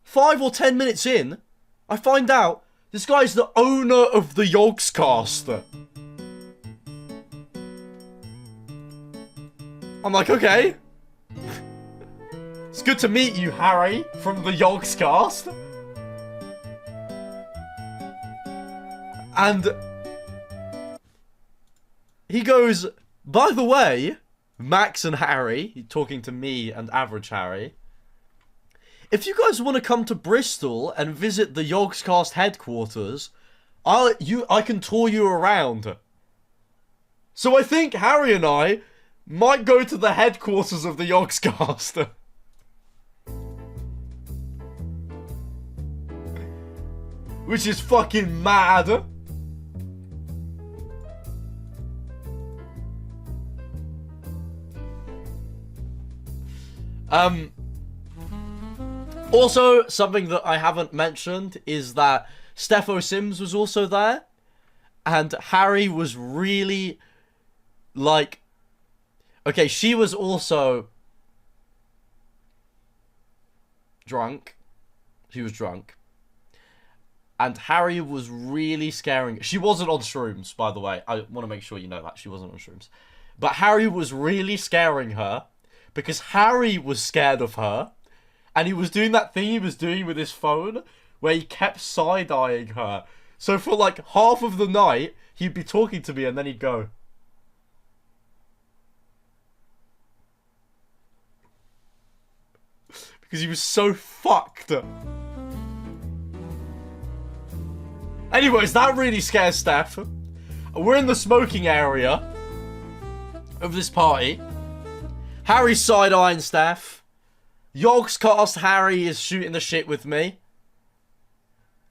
5 or 10 minutes in, I find out this guy's the owner of the Yogscast. I'm like, okay. It's good to meet you, Harry, from the Yogscast. And he goes, by the way, Max and Harry, talking to me and Average Harry, if you guys want to come to Bristol and visit the Yogscast headquarters, I can tour you around. So I think Harry and I might go to the headquarters of the Yogscast. Which is fucking mad. Also, something that I haven't mentioned is that Stepho Sims was also there. And Harry was really, like... Okay, she was also... drunk. She was drunk. And Harry was really scaring... She wasn't on shrooms, by the way. I want to make sure you know that. She wasn't on shrooms. But Harry was really scaring her. Because Harry was scared of her. And he was doing that thing he was doing with his phone, where he kept side-eyeing her. So for like half of the night, he'd be talking to me and then he'd go. Because he was so fucked. Anyways, that really scares Steph. We're in the smoking area of this party. Harry's side-eyeing Steph. Yogscast Harry is shooting the shit with me.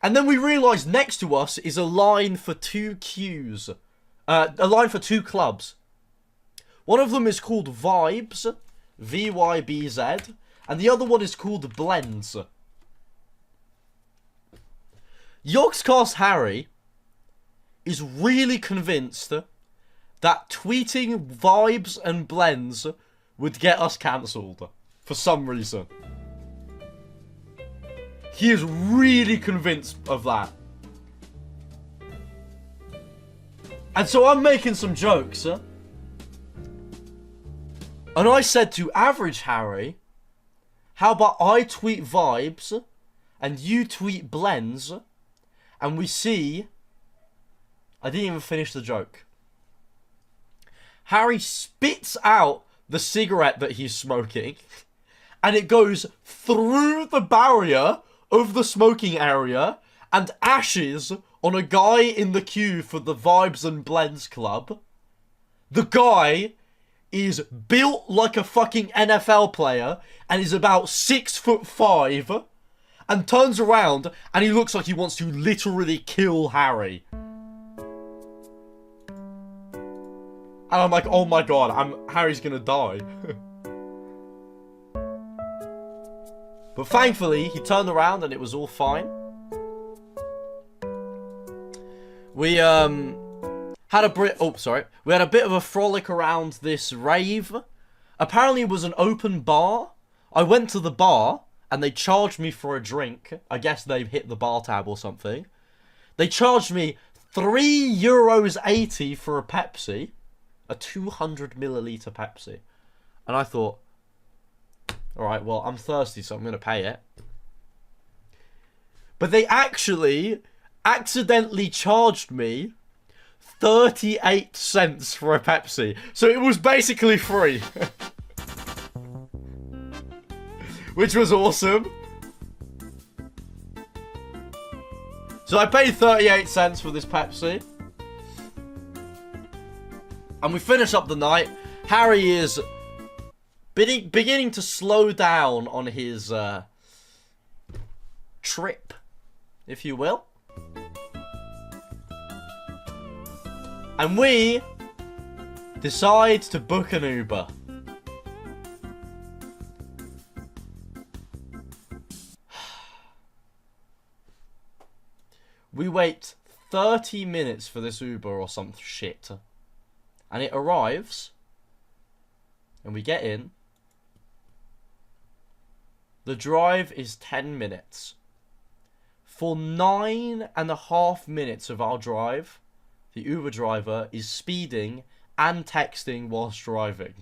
And then we realise next to us is a line for two queues. A line for two clubs. One of them is called Vibes, VYBZ, and the other one is called Blends. Yogscast Harry is really convinced that tweeting Vibes and Blends would get us cancelled for some reason. He is really convinced of that. And so I'm making some jokes. And I said to Average Harry, how about I tweet Vibes and you tweet Blends and we see... I didn't even finish the joke. Harry spits out the cigarette that he's smoking and it goes through the barrier of the smoking area and ashes on a guy in the queue for the Vibes and Blends club. The guy is built like a fucking NFL player and is about 6'5" and turns around and he looks like he wants to literally kill Harry. And I'm like, oh my god, Harry's gonna die. But thankfully, he turned around and it was all fine. We had a bit of a frolic around this rave. Apparently it was an open bar. I went to the bar and they charged me for a drink. I guess they've hit the bar tab or something. They charged me €3.80 for a Pepsi. A 200ml Pepsi. And I thought, alright, well, I'm thirsty, so I'm going to pay it. But they actually accidentally charged me 38 cents for a Pepsi. So it was basically free. Which was awesome. So I paid 38 cents for this Pepsi. And we finish up the night. Harry is beginning to slow down on his trip, if you will. And we decide to book an Uber. We wait 30 minutes for this Uber or some shit. And it arrives. And we get in. The drive is 10 minutes. For 9.5 minutes of our drive, the Uber driver is speeding and texting whilst driving.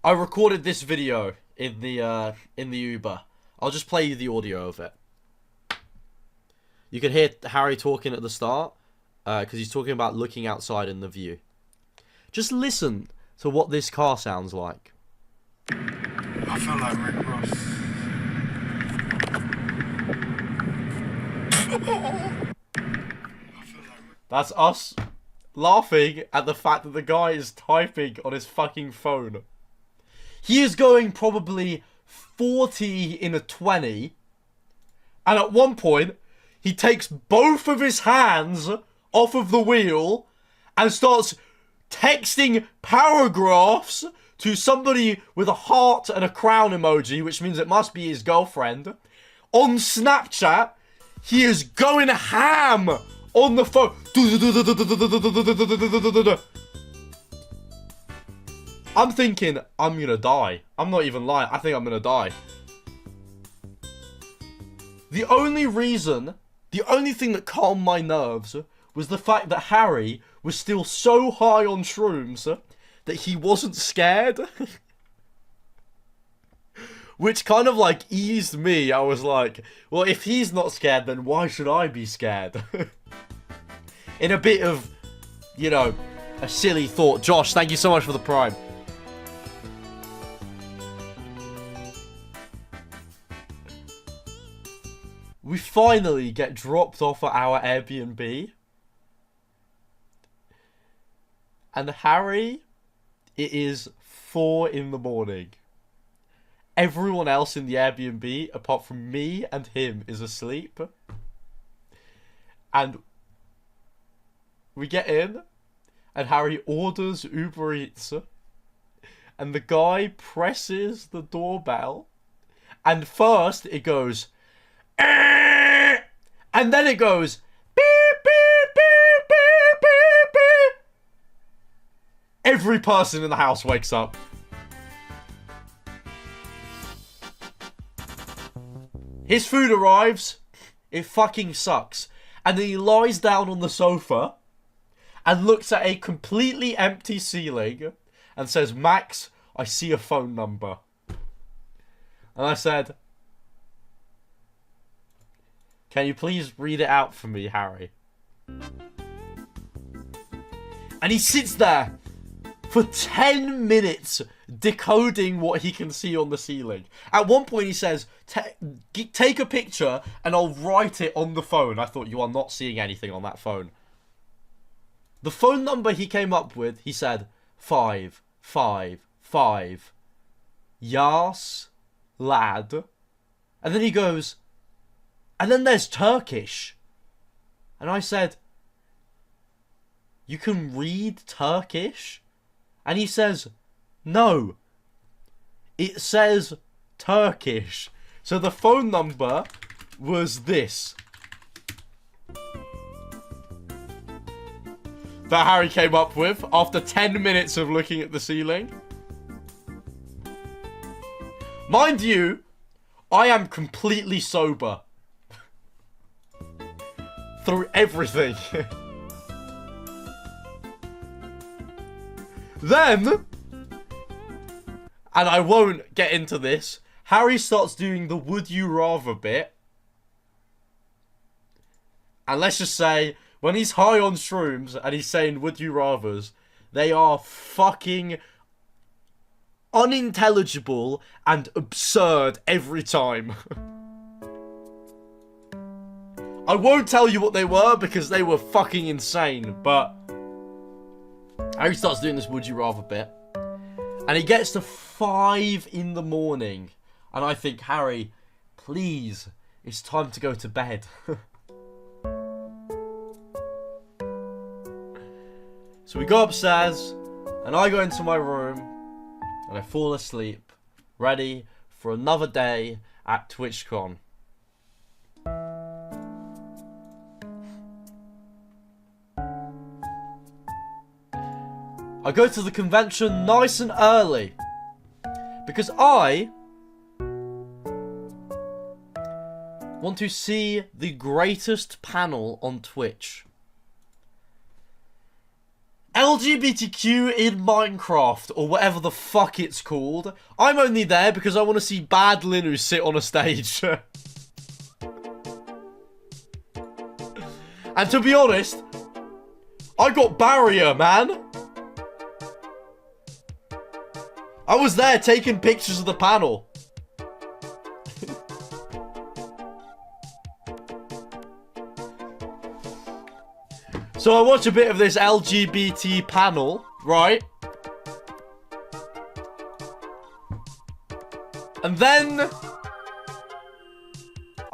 I recorded this video in the Uber. I'll just play you the audio of it. You can hear Harry talking at the start, because he's talking about looking outside in the view. Just listen to what this car sounds like. I feel like Rick Ross. That's us laughing at the fact that the guy is typing on his fucking phone. He is going probably 40 in a 20. And at one point, he takes both of his hands off of the wheel and starts texting paragraphs to somebody with a heart and a crown emoji, which means it must be his girlfriend. On Snapchat, he is going ham on the phone. I'm thinking, I'm gonna die. I'm not even lying. I think I'm gonna die. The only thing that calmed my nerves was the fact that Harry was still so high on shrooms that he wasn't scared. Which kind of like eased me. I was like, well, if he's not scared, then why should I be scared? In a bit of, you know, a silly thought. Josh, thank you so much for the Prime. We finally get dropped off at our Airbnb. And Harry, it is 4 in the morning. Everyone else in the Airbnb, apart from me and him, is asleep. And we get in, and Harry orders Uber Eats. And the guy presses the doorbell. And first it goes, "Eh!" And then it goes, "Beep, beep, beep, beep, beep, beep." Every person in the house wakes up. His food arrives. It fucking sucks. And then he lies down on the sofa and looks at a completely empty ceiling and says, "Max, I see a phone number." And I said, "Can you please read it out for me, Harry?" And he sits there for 10 minutes decoding what he can see on the ceiling. At one point he says, "Take a picture and I'll write it on the phone." I thought, you are not seeing anything on that phone. The phone number he came up with, he said, 555. Yas, lad. And then he goes, "And then there's Turkish." And I said, "You can read Turkish?" And he says, "No. It says Turkish." So the phone number was this. That Harry came up with after 10 minutes of looking at the ceiling. Mind you, I am completely sober. Through everything. Then, and I won't get into this, Harry starts doing the would you rather bit. And let's just say, when he's high on shrooms and he's saying would you rathers, they are fucking unintelligible and absurd every time. I won't tell you what they were because they were fucking insane, but Harry starts doing this would you rather bit and he gets to 5 in the morning and I think, Harry, please, it's time to go to bed. So we go upstairs and I go into my room and I fall asleep, ready for another day at TwitchCon. I go to the convention nice and early because I want to see the greatest panel on Twitch. LGBTQ in Minecraft, or whatever the fuck it's called. I'm only there because I want to see Bad Linu sit on a stage. And to be honest, I got barrier, man. I was there taking pictures of the panel. So I watch a bit of this LGBT panel, right? And then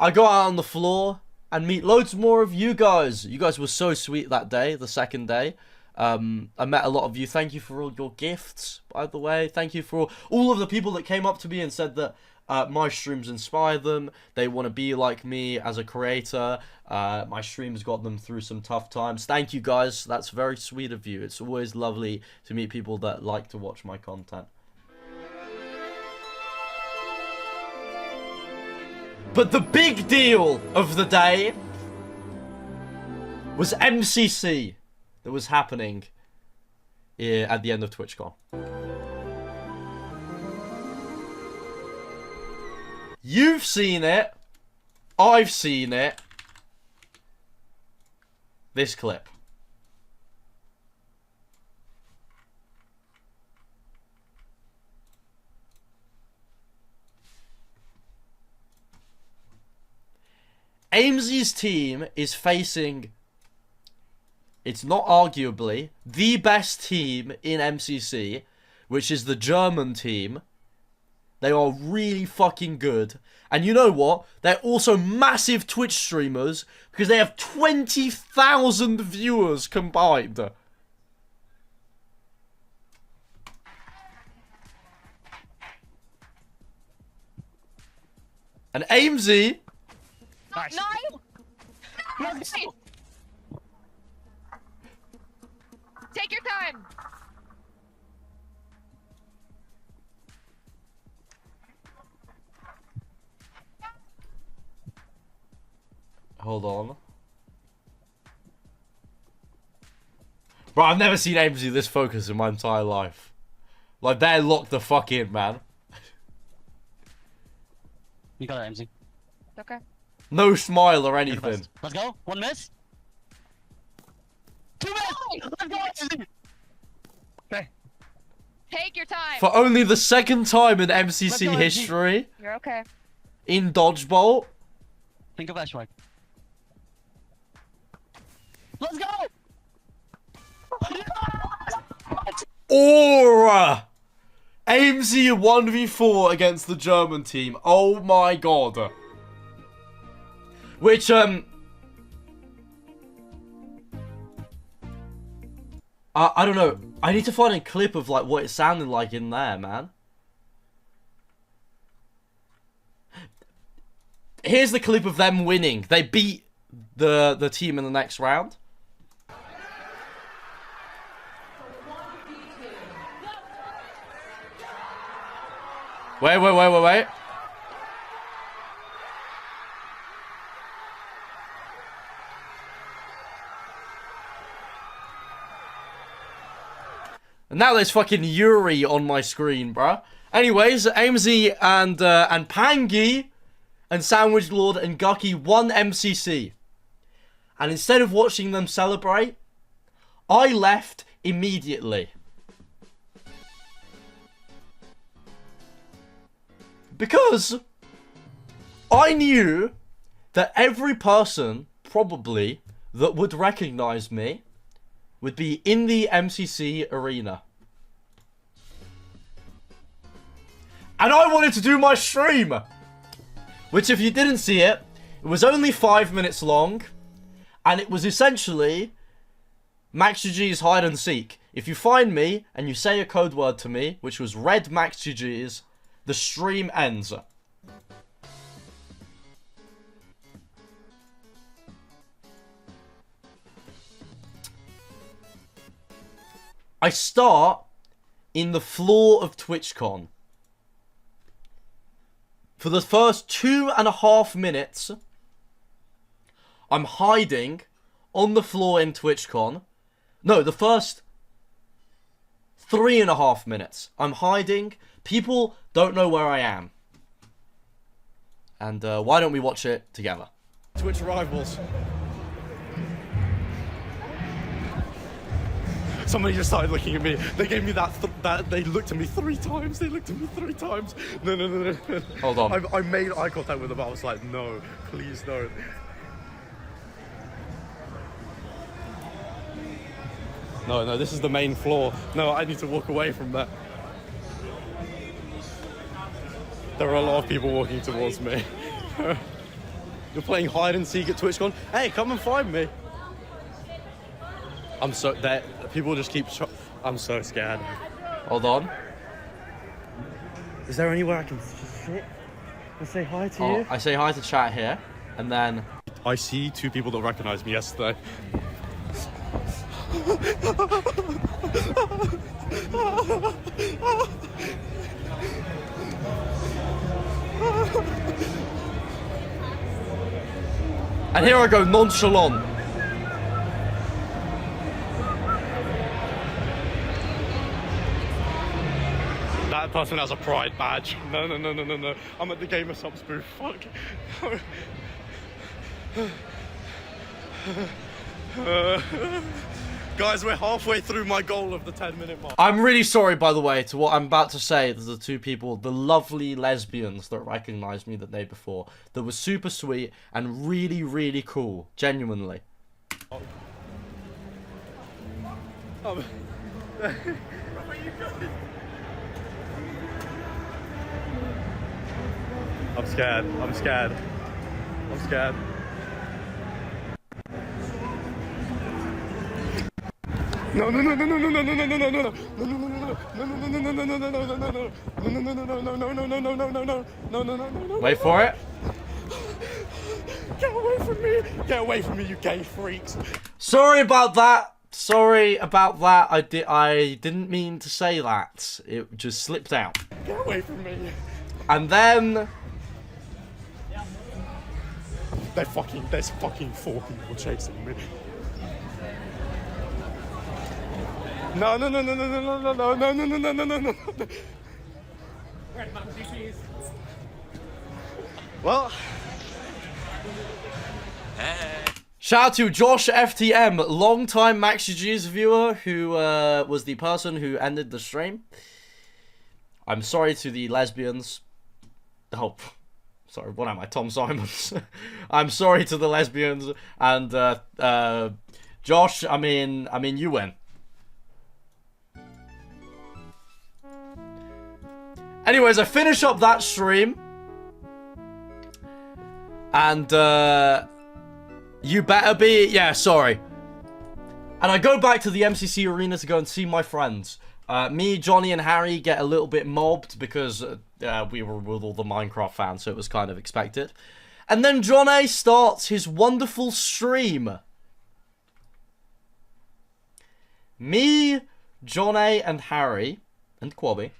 I go out on the floor and meet loads more of you guys. You guys were so sweet that day, the second day. I met a lot of you. Thank you for all your gifts, by the way. Thank you for all of the people that came up to me and said that my streams inspire them. They want to be like me as a creator. My streams got them through some tough times. Thank you, guys. That's very sweet of you. It's always lovely to meet people that like to watch my content. But the big deal of the day was MCC that was happening at the end of TwitchCon. You've seen it. I've seen it. This clip. Aimsy's team is facing it's not arguably the best team in MCC, which is the German team. They are really fucking good. And you know what? They're also massive Twitch streamers because they have 20,000 viewers combined. And AIMSy. Nice. No! Take your time. Hold on. Bro, I've never seen AIMSy this focused in my entire life. Like, they're locked the fuck in, man. You got it, AIMSy. Okay. No smile or anything. Let's go. One miss. Two miss. Let's go, AIMSy. Okay. Take your time. For only the second time in MCC Let's go, history, You're okay. in Dodgeball. Think of Ashwick. Let's go. Aura! AIMSy 1v4 against the German team. Oh my god. Which, I don't know. I need to find a clip of, like, what it sounded like in there, man. Here's the clip of them winning. They beat the team in the next round. Wait. And now there's fucking Yuri on my screen, bruh. Anyways, AIMSy and Pangy and Sandwich Lord and Gucky won MCC. And instead of watching them celebrate, I left immediately. Because I knew that every person, probably, that would recognize me would be in the MCC arena. And I wanted to do my stream! Which, if you didn't see it, it was only 5 minutes long. And it was essentially MaxGGs hide and seek. If you find me and you say a code word to me, which was red MaxGGs, the stream ends. I start in the floor of TwitchCon. For the first 2.5 minutes, I'm hiding on the floor in TwitchCon. No, the first 3.5 minutes, I'm hiding. People don't know where I am. And why don't we watch it together? Twitch rivals. Somebody just started looking at me. They gave me that they looked at me 3 times. They looked at me 3 times. No. Hold on. I made eye contact with them. I was like, no, please no. No, this is the main floor. No, I need to walk away from that. There are a lot of people walking towards me. You're playing hide and seek at TwitchCon? Hey, come and find me. I'm so that people just keep. I'm so scared. Hold on. Is there anywhere I can sit and say hi to you? I say hi to chat here, and then I see 2 people that recognized me yesterday. and here I go nonchalant. That person has a pride badge. No. I'm at the Gamer Subs booth. Fuck. Guys, we're halfway through my goal of the 10-minute mark. I'm really sorry, by the way, to what I'm about to say to the 2 people, the lovely lesbians that recognized me the day before. That was super sweet and really, really cool. Genuinely. I'm scared. I'm scared. I'm scared. No, no, no, no, no, no, no, no, no, no, no, no, no, no. Wait for it. Get away from me! Get away from me, you gay freaks! Sorry about that. Sorry about that. I didn't mean to say that. It just slipped out. Get away from me! And then There's fucking 4 people chasing me. No, no, no, no, no, no, no, no, no, no, no, no, no, no, no. Where's MaxGGs? Well, shout out to Josh FTM, long-time MaxGGs viewer, who was the person who ended the stream. I'm sorry to the lesbians. Oh, sorry, what am I, Tom Simons? I'm sorry to the lesbians, and Josh, I mean you win. Anyways, I finish up that stream, and you better be, yeah, sorry. And I go back to the MCC arena to go and see my friends. Me, Johnny, and Harry get a little bit mobbed because we were with all the Minecraft fans, so it was kind of expected. And then John A starts his wonderful stream. Me, John A, and Harry, and Quabby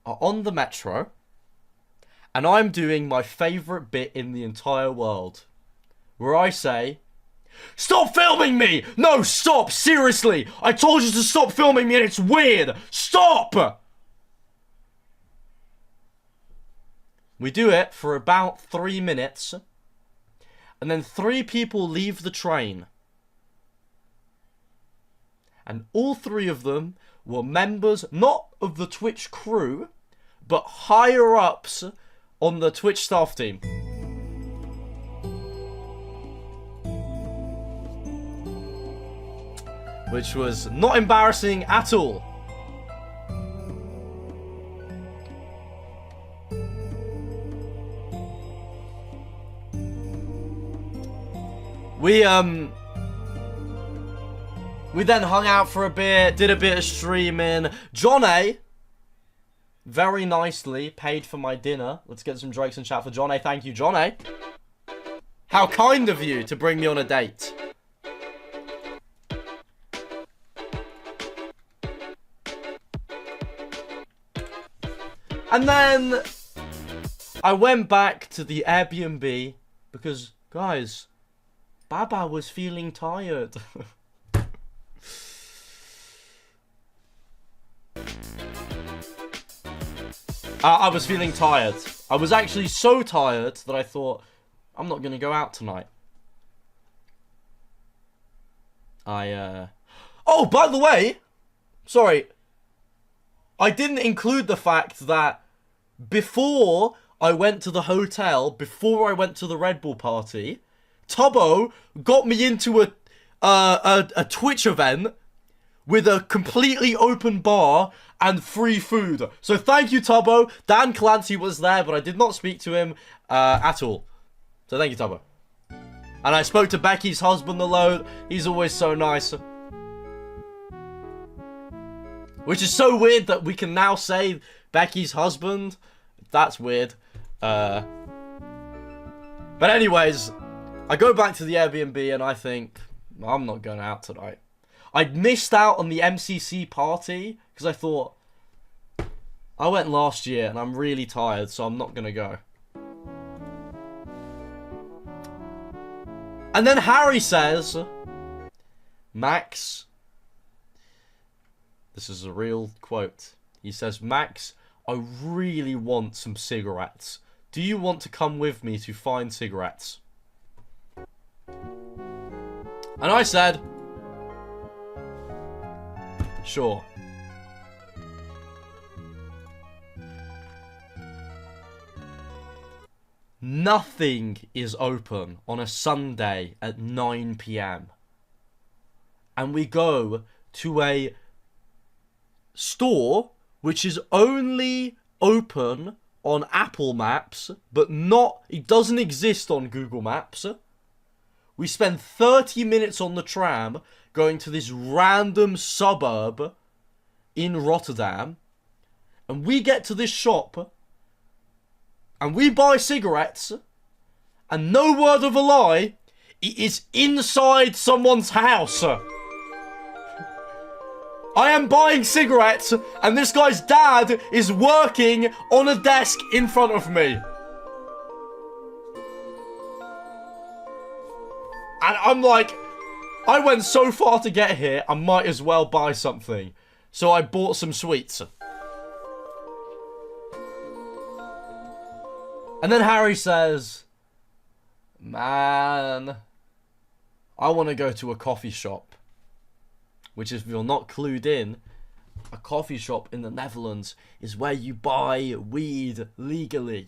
are on the metro, and I'm doing my favourite bit in the entire world, where I say, "Stop filming me! No, stop! Seriously! I told you to stop filming me and it's weird! Stop!" We do it for about 3 minutes, and then 3 people leave the train. And all 3 of them were members, not of the Twitch crew, but higher-ups on the Twitch staff team. Which was not embarrassing at all. We then hung out for a bit, did a bit of streaming. John A very nicely paid for my dinner. Let's get some Drakes and chat for John A. Thank you, John A. How kind of you to bring me on a date. And then I went back to the Airbnb because, guys, Baba was feeling tired. I was feeling tired. I was actually so tired that I thought, I'm not going to go out tonight. Oh, by the way, sorry. I didn't include the fact that before I went to the hotel, before I went to the Red Bull party, Tubbo got me into a Twitch event with a completely open bar and free food. So thank you, Tubbo. Dan Clancy was there, but I did not speak to him at all. So thank you, Tubbo. And I spoke to Becky's husband a load. He's always so nice. Which is so weird that we can now say Becky's husband. That's weird. But anyways, I go back to the Airbnb and I think, I'm not going out tonight. I'd missed out on the MCC party because I thought, I went last year and I'm really tired, so I'm not going to go. And then Harry says, Max, this is a real quote. He says, Max, I really want some cigarettes. Do you want to come with me to find cigarettes? And I said, sure. Nothing is open on a Sunday at 9 PM. And we go to a store which is only open on Apple Maps, but it doesn't exist on Google Maps. We spend 30 minutes on the tram going to this random suburb in Rotterdam, and we get to this shop and we buy cigarettes, and no word of a lie, it is inside someone's house. I am buying cigarettes, and this guy's dad is working on a desk in front of me. And I'm like, I went so far to get here, I might as well buy something. So I bought some sweets. And then Harry says, man, I want to go to a coffee shop. Which, if you're not clued in, a coffee shop in the Netherlands is where you buy weed legally.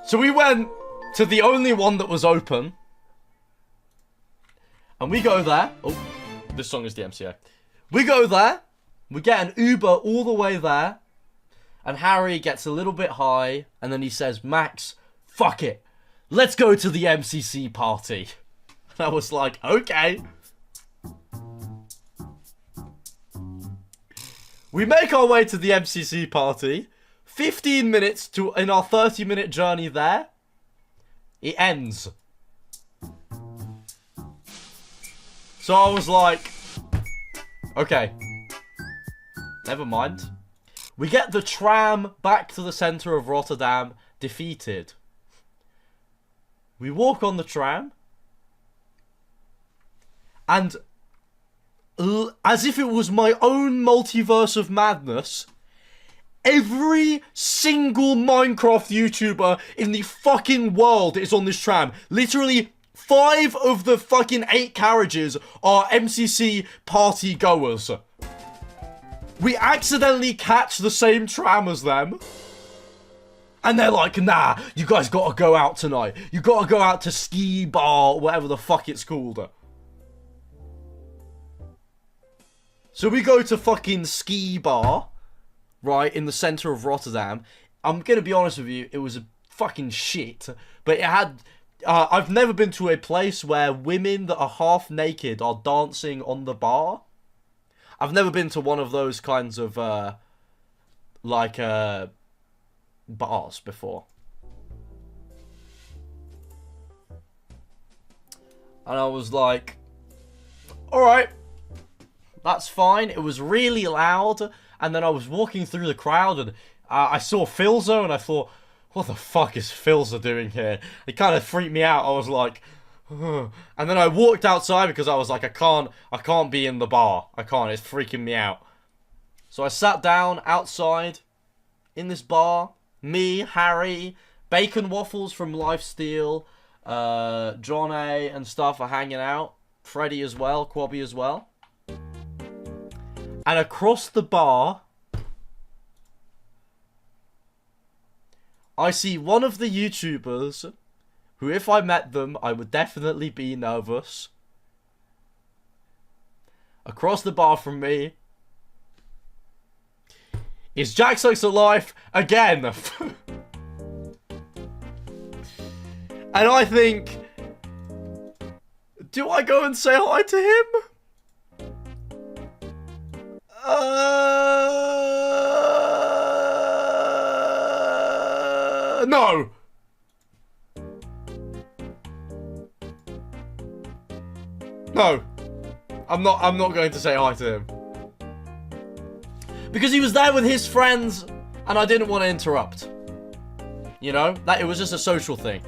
So we went to the only one that was open. And we go there. Oh, this song is the MCA. We go there. We get an Uber all the way there. And Harry gets a little bit high. And then he says, Max, fuck it. Let's go to the MCC party. And I was like, okay. We make our way to the MCC party. 15 minutes in our 30-minute journey there. It ends. So I was like, okay. Never mind. We get the tram back to the centre of Rotterdam, defeated. We walk on the tram, and as if it was my own multiverse of madness, every single Minecraft YouTuber in the fucking world is on this tram. Literally 5 of the fucking 8 carriages are MCC party goers. We accidentally catch the same tram as them. And they're like, nah, you guys gotta go out tonight. You gotta go out to Ski Bar, whatever the fuck it's called. So we go to fucking Ski Bar, right, in the centre of Rotterdam. I'm gonna be honest with you, it was a fucking shit. But it had... I've never been to a place where women that are half naked are dancing on the bar. I've never been to one of those kinds of, bars before. And I was like, alright, that's fine. It was really loud. And then I was walking through the crowd and I saw Filza and I thought, what the fuck is Filza doing here? It kind of freaked me out. I was like, ugh. And then I walked outside because I was like, I can't be in the bar. I can't, it's freaking me out. So I sat down outside in this bar. Me, Harry, Bacon Waffles from Lifesteal, John A and stuff are hanging out. Freddy as well, Quabby as well. And across the bar, I see one of the YouTubers who, if I met them, I would definitely be nervous. Across the bar from me is Jack Sucks at Life again. And I think, do I go and say hi to him? No. No. I'm not going to say hi to him. Because he was there with his friends, and I didn't want to interrupt. You know? That it was just a social thing.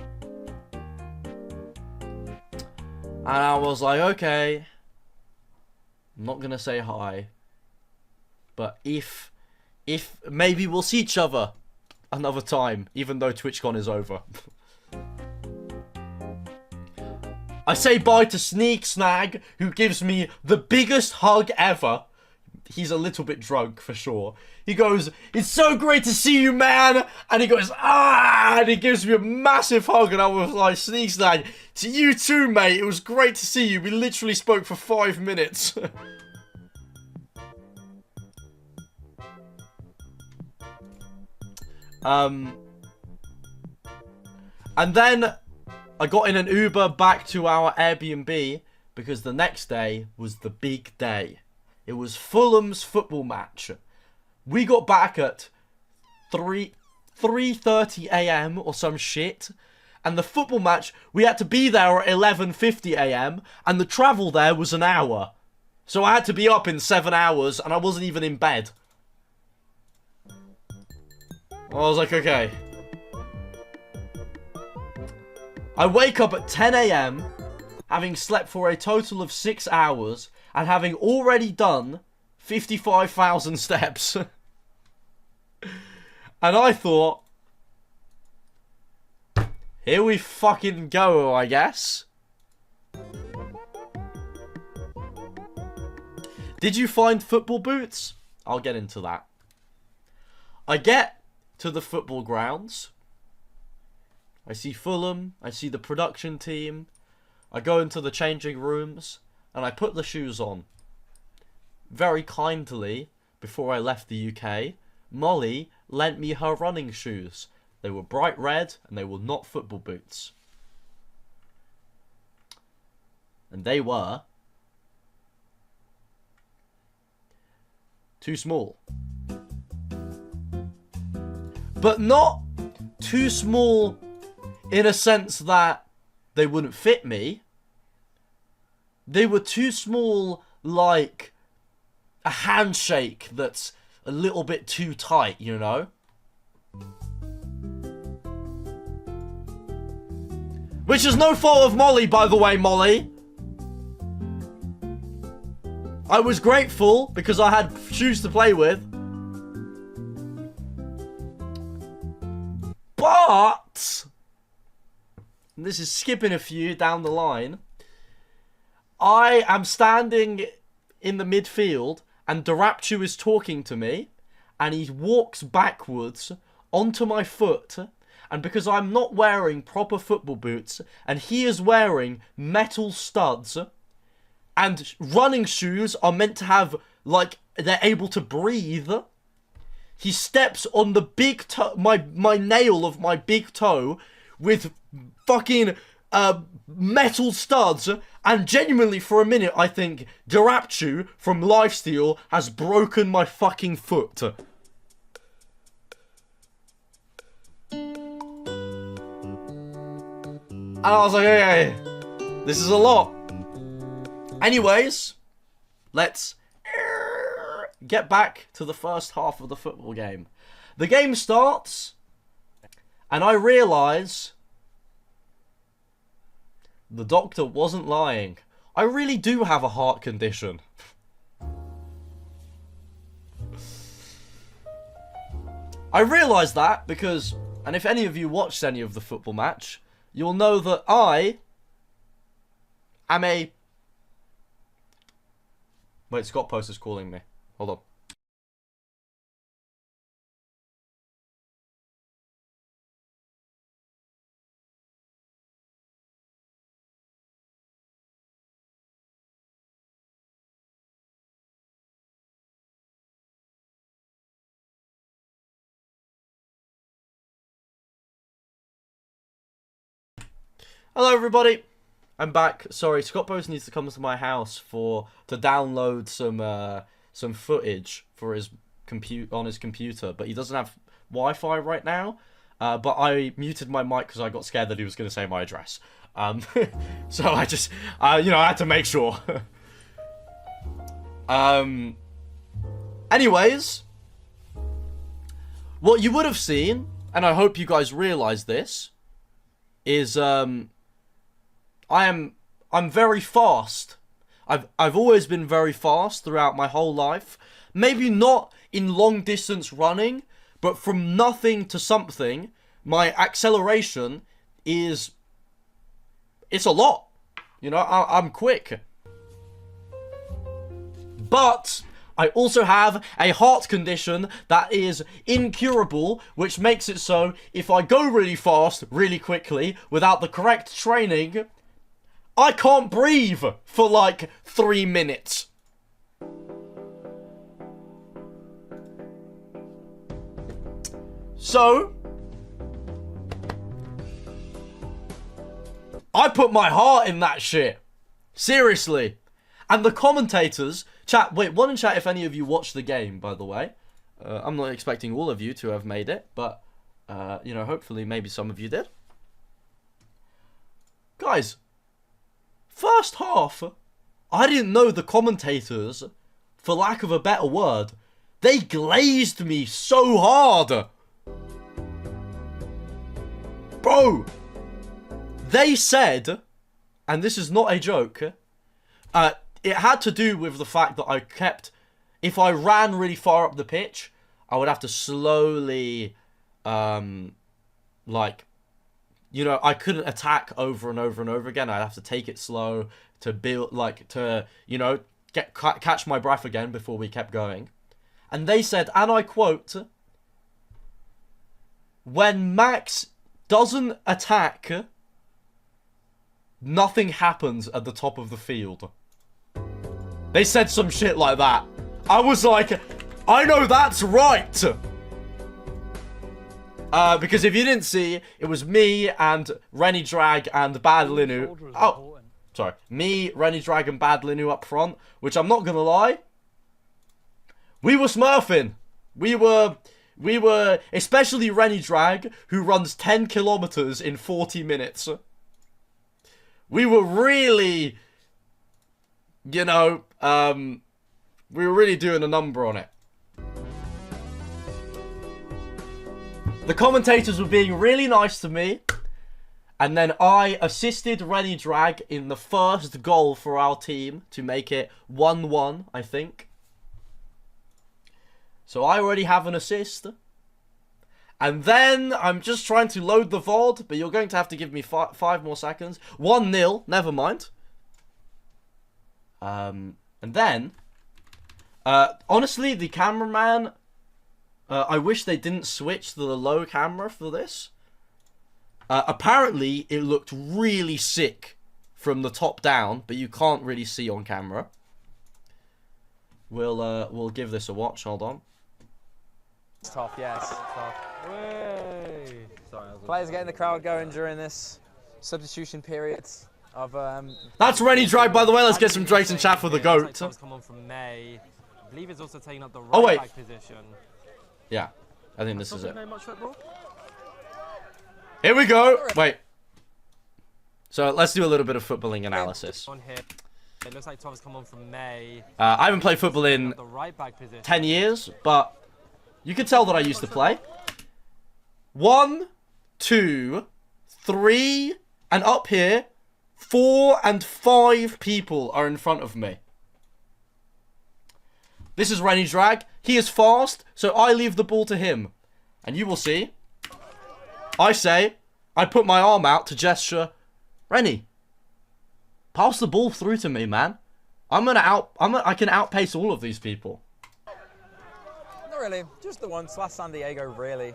And I was like, okay. I'm not gonna say hi. But if maybe we'll see each other another time, even though TwitchCon is over. I say bye to Sneak Snag, who gives me the biggest hug ever. he's a little bit drunk for sure. He goes, "It's so great to see you, man!" And he goes, "Ah!" And he gives me a massive hug, and I was like, "Sneaks, lad, to you too, mate. It was great to see you. We literally spoke for 5 minutes." And then I got in an Uber back to our Airbnb because the next day was the big day. It was Fulham's football match. We got back at 3:30 a.m. or some shit. And the football match, we had to be there at 11:50 a.m. and the travel there was an hour. So I had to be up in 7 hours and I wasn't even in bed. I was like, okay. I wake up at 10 a.m. having slept for a total of 6 hours and having already done 55,000 steps. And I thought, here we fucking go, I guess. Did you find football boots? I'll get into that. I get to the football grounds. I see Fulham. I see the production team. I go into the changing rooms and I put the shoes on. Very kindly, before I left the UK, Molly lent me her running shoes. They were bright red and they were not football boots. And they were too small. But not too small in a sense that they wouldn't fit me. They were too small like a handshake that's a little bit too tight, you know? Which is no fault of Molly, by the way, Molly. I was grateful because I had shoes to play with. But this is skipping a few down the line. I am standing in the midfield and Darapchu is talking to me and he walks backwards onto my foot, and because I'm not wearing proper football boots and he is wearing metal studs, and running shoes are meant to have, like, they're able to breathe, he steps on the big toe, my nail of my big toe with fucking metal studs, and genuinely for a minute I think Darapchu from Lifesteal has broken my fucking foot. And I was like, okay, this is a lot. Anyways, let's get back to the first half of the football game. The game starts, and I realise the doctor wasn't lying. I really do have a heart condition. I realise that because, and if any of you watched any of the football match, you'll know that I am a... Wait, Scott Post is calling me. Hold on. Hello everybody, I'm back. Sorry, Scott Post needs to come to my house to download some footage for his on his computer, but he doesn't have Wi-Fi right now. But I muted my mic because I got scared that he was going to say my address. So I just, you know, I had to make sure. Anyways, what you would have seen, and I hope you guys realize this, is I'm very fast. I've always been very fast throughout my whole life. Maybe not in long distance running, but from nothing to something, my acceleration it's a lot. You know, I'm quick. But I also have a heart condition that is incurable, which makes it so if I go really fast, really quickly, without the correct training, I can't breathe for like 3 minutes. So, I put my heart in that shit. Seriously. And the commentators, chat, wait, one in chat if any of you watched the game, by the way. I'm not expecting all of you to have made it, but, you know, hopefully maybe some of you did. Guys, first half, I didn't know the commentators, for lack of a better word, they glazed me so hard. Bro, they said, and this is not a joke, it had to do with the fact that I kept, if I ran really far up the pitch, I would have to slowly, like, you know, I couldn't attack over and over and over again. I'd have to take it slow to build, like, to, you know, catch my breath again before we kept going. And they said, and I quote, when Max doesn't attack, nothing happens at the top of the field. They said some shit like that. I was like, I know that's right. Because if you didn't see, it was me and Renny Drag and Bad Linu. Oh, sorry. Me, Renny Drag and Bad Linu up front, which I'm not gonna lie, we were smurfing. We were, especially Renny Drag, who runs 10 kilometers in 40 minutes. We were really, you know, we were really doing a number on it. The commentators were being really nice to me. And then I assisted Renny Drag in the first goal for our team to make it 1-1, I think. So I already have an assist. And then I'm just trying to load the VOD, but you're going to have to give me 5 more seconds. 1-0, never mind. And then, honestly, the cameraman, I wish they didn't switch to the low camera for this. Apparently, it looked really sick from the top down, but you can't really see on camera. We'll give this a watch. Hold on. It's tough, yes. It's tough. Sorry, players getting the crowd going during this substitution period of That's Renny Drag, by the way. Let's get some Drakes in chat for the GOAT. Come on from May. I believe it's also taking up the Oh, wait. back position. Yeah, I think this is it. Very much football. Here we go. Wait. So let's do a little bit of footballing analysis. On here. It looks like Tom's come on from May. I haven't played football in The right back position. 10 years, but you can tell that I used to play. 1, 2, 3, and up here, 4 and 5 people are in front of me. This is Renny Drag. He is fast, so I leave the ball to him. And you will see. I put my arm out to gesture, Renny, pass the ball through to me, man. I can outpace all of these people. not really, just the once. Last San Diego, really.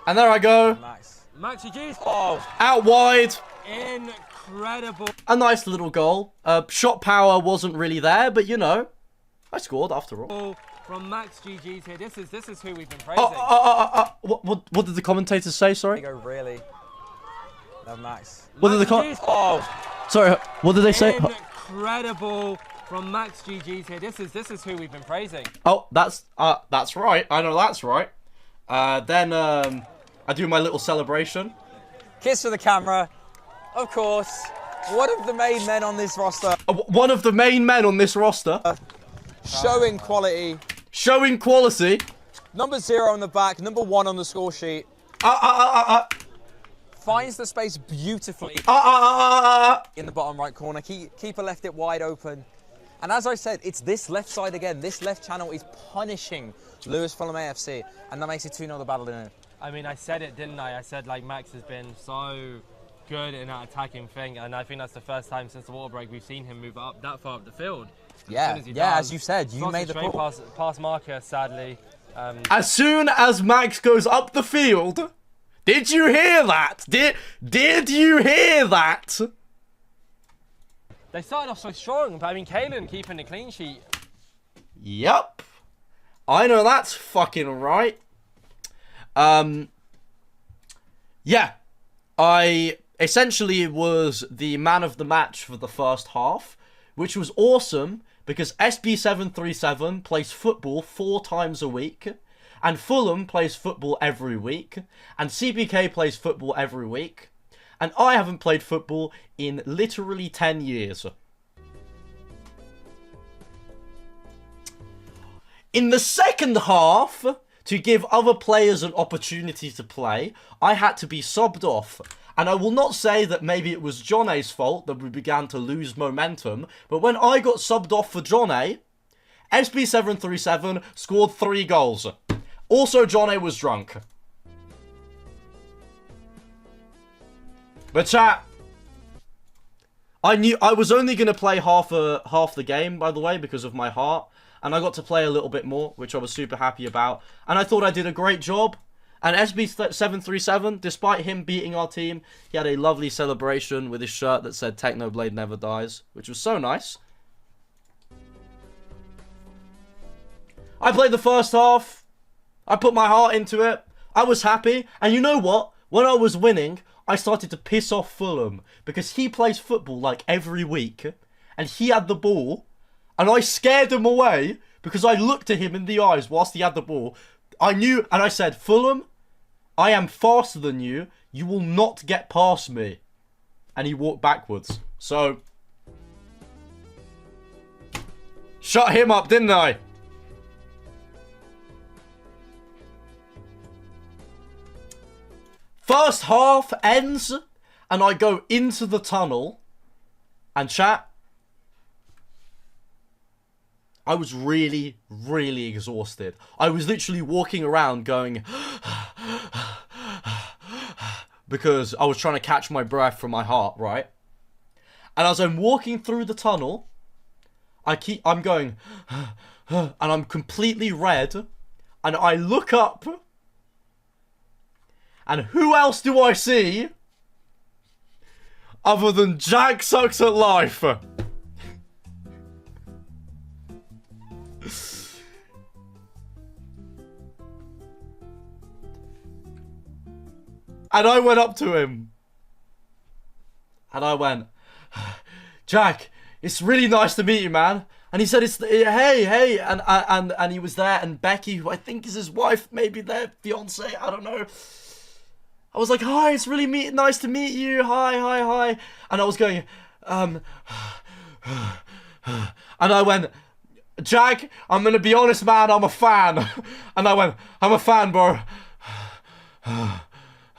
And there I go. Max. MaxGGs. Oh, Out wide. Incredible. A nice little goal. Shot power wasn't really there, but you know, I scored after all. From MaxGGs here. This is who we've been praising. What did the commentators say? Sorry. Diego, really. Love Max. What did the Sorry. What did they say? Incredible. From MaxGGs here. This is who we've been praising. Oh, that's right. I know that's right. Then I do my little celebration. Kiss for the camera. Of course. One of the main men on this roster. One of the main men on this roster. Showing quality. Showing quality. Number 0 on the back, number 1 on the score sheet. Finds the space beautifully in the bottom right corner. Keeper left it wide open. And as I said, it's this left side again. This left channel is punishing Lewis Fulham AFC. And that makes it 2-0 the battle in it. I mean, I said it, didn't I? I said, like, Max has been so good in that attacking thing. And I think that's the first time since the water break we've seen him move up that far up the field. Yeah, as he yeah, does. as you said, you Not made a the straight call. pass marker, sadly. As soon as Max goes up the field, did you hear that? Did you hear that? They started off so strong, but I mean, Kalen keeping a clean sheet. Yup. I know that's fucking right. Yeah. I essentially was the man of the match for the first half, which was awesome because SB737 plays football 4 times a week, and Fulham plays football every week, and CBK plays football every week, and I haven't played football in literally 10 years. In the second half, to give other players an opportunity to play, I had to be subbed off. And I will not say that maybe it was John A's fault that we began to lose momentum, but when I got subbed off for John A, SB737 scored 3 goals. Also, John A was drunk. But chat, I knew I was only going to play half the game, by the way, because of my heart. And I got to play a little bit more, which I was super happy about. And I thought I did a great job. And SB737, despite him beating our team, he had a lovely celebration with his shirt that said Technoblade never dies, which was so nice. I played the first half. I put my heart into it. I was happy. And you know what? When I was winning, I started to piss off Fulham because he plays football like every week and he had the ball and I scared him away because I looked at him in the eyes whilst he had the ball. I knew, and I said, Fulham, I am faster than you. You will not get past me. And he walked backwards. So, shut him up, didn't I? First half ends, and I go into the tunnel, and chat, I was really, really exhausted. I was literally walking around going, because I was trying to catch my breath from my heart, right? And as I'm walking through the tunnel, I'm going, and I'm completely red, and I look up, and who else do I see other than Jack Sucks at Life? And I went up to him. And I went, Jack, it's really nice to meet you, man. And he said, hey. And he was there. And Becky, who I think is his wife, maybe their fiance, I don't know. I was like, hi, it's really nice to meet you. Hi. And I was going, and I went, Jack, I'm going to be honest, man, I'm a fan. And I went, I'm a fan, bro.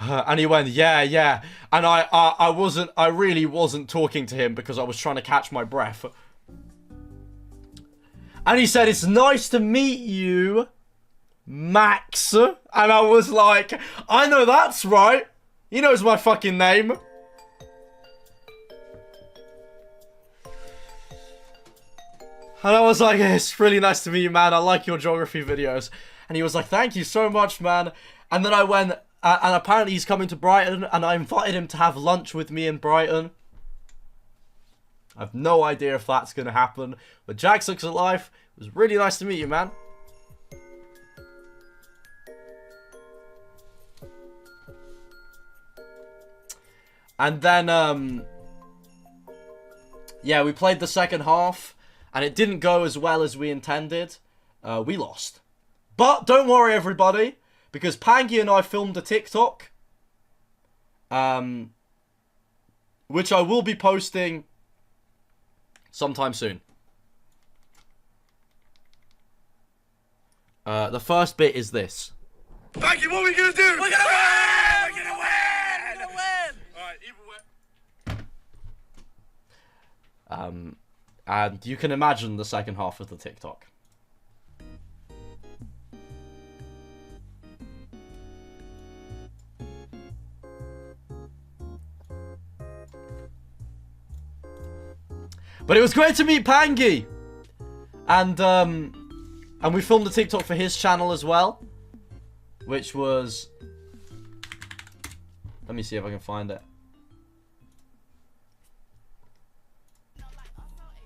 And he went, yeah. And I really wasn't talking to him because I was trying to catch my breath. And he said, it's nice to meet you, Max. And I was like, I know that's right. He knows my fucking name. And I was like, it's really nice to meet you, man. I like your geography videos. And he was like, thank you so much, man. And then I went, and apparently he's coming to Brighton, and I invited him to have lunch with me in Brighton. I have no idea if that's going to happen. But Jack Sucks at Life, it was really nice to meet you, man. And then, yeah, we played the second half, and it didn't go as well as we intended. We lost. But don't worry, everybody, because Pangy and I filmed a TikTok, which I will be posting sometime soon. The first bit is this. Thank you, what are we gonna do? We're gonna win! We're gonna win! We're gonna win! Alright, either way. And you can imagine the second half of the TikTok. But it was great to meet Pangy. And we filmed a TikTok for his channel as well, which was, let me see if I can find it.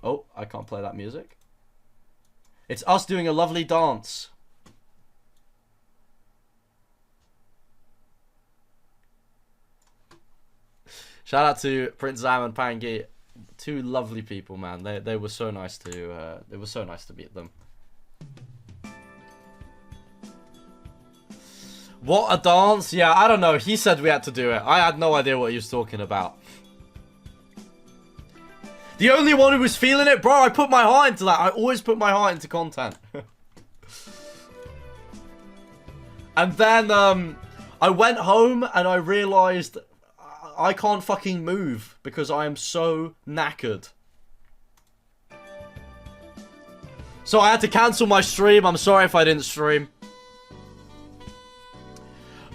Oh, I can't play that music. It's us doing a lovely dance. Shout out to Prince Zam and Pangi, two lovely people, man. They were so nice to meet them. What a dance! Yeah, I don't know. He said we had to do it. I had no idea what he was talking about. The only one who was feeling it, bro. I put my heart into that. I always put my heart into content. And then I went home and I realized I can't fucking move because I am so knackered. So I had to cancel my stream. I'm sorry if I didn't stream.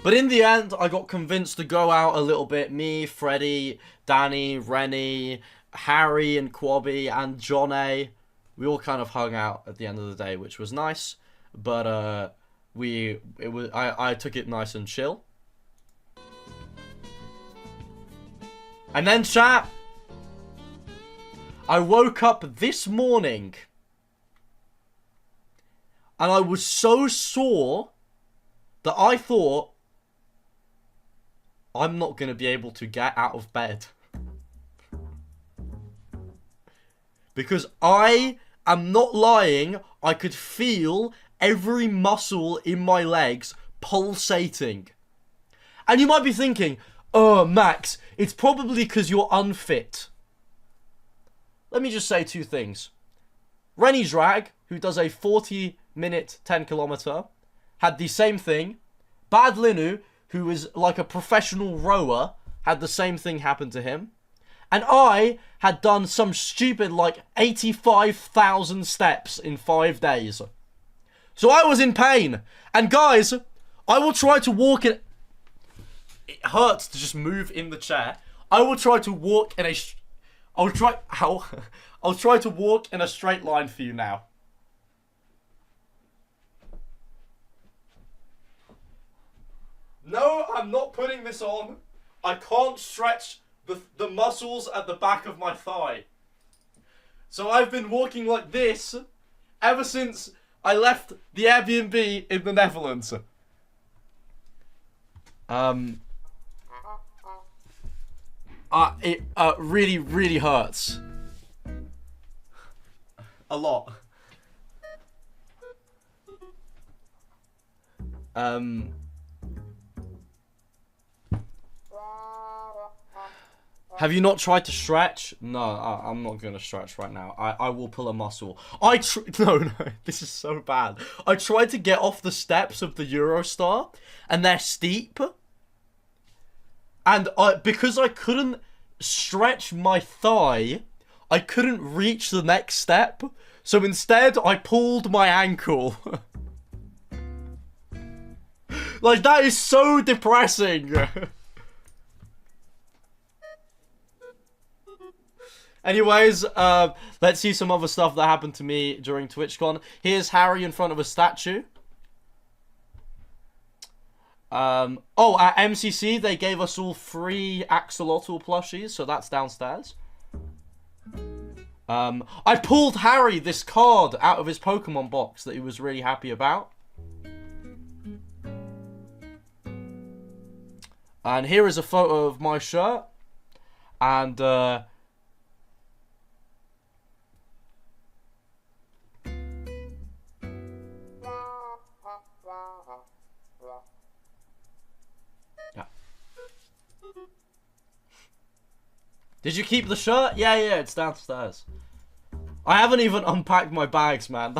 But in the end, I got convinced to go out a little bit. Me, Freddie, Danny, Rennie, Harry and Quabby and John A. We all kind of hung out at the end of the day, which was nice. But I took it nice and chill. And then chat, I woke up this morning and I was so sore that I thought I'm not going to be able to get out of bed. Because I am not lying, I could feel every muscle in my legs pulsating. And you might be thinking, oh, Max, it's probably because you're unfit. Let me just say two things. Rennie Drag, who does a 40-minute 10km, had the same thing. Bad Linu, who is like a professional rower, had the same thing happen to him. And I had done some stupid like 85,000 steps in 5 days. So I was in pain. And guys, I will try to walk in... It hurts to just move in the chair. I will try to walk in a... I'll try to walk in a straight line for you now. No, I'm not putting this on. I can't stretch the muscles at the back of my thigh. So I've been walking like this ever since I left the Airbnb in the Netherlands. It really, really hurts. A lot. Have you not tried to stretch? No, I'm not going to stretch right now. I will pull a muscle. No, this is so bad. I tried to get off the steps of the Eurostar, and they're steep. And because I couldn't stretch my thigh, I couldn't reach the next step. So instead, I pulled my ankle. Like, that is so depressing. Anyways, let's see some other stuff that happened to me during TwitchCon. Here's Harry in front of a statue. At MCC, they gave us all free axolotl plushies, so that's downstairs. I pulled Harry this card out of his Pokemon box that he was really happy about. And here is a photo of my shirt. And, did you keep the shirt? Yeah, it's downstairs. I haven't even unpacked my bags, man.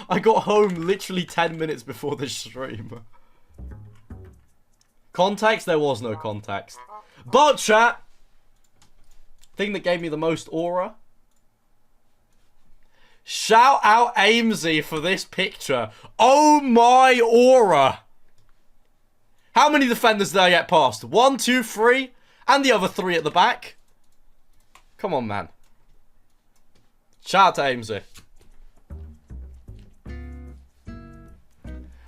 I got home literally 10 minutes before the stream. Context? There was no context. But chat, thing that gave me the most aura. Shout out Amesy for this picture. Oh my aura. How many defenders did I get past? 1, 2, 3, and the other 3 at the back. Come on, man. Shout out to Amesy.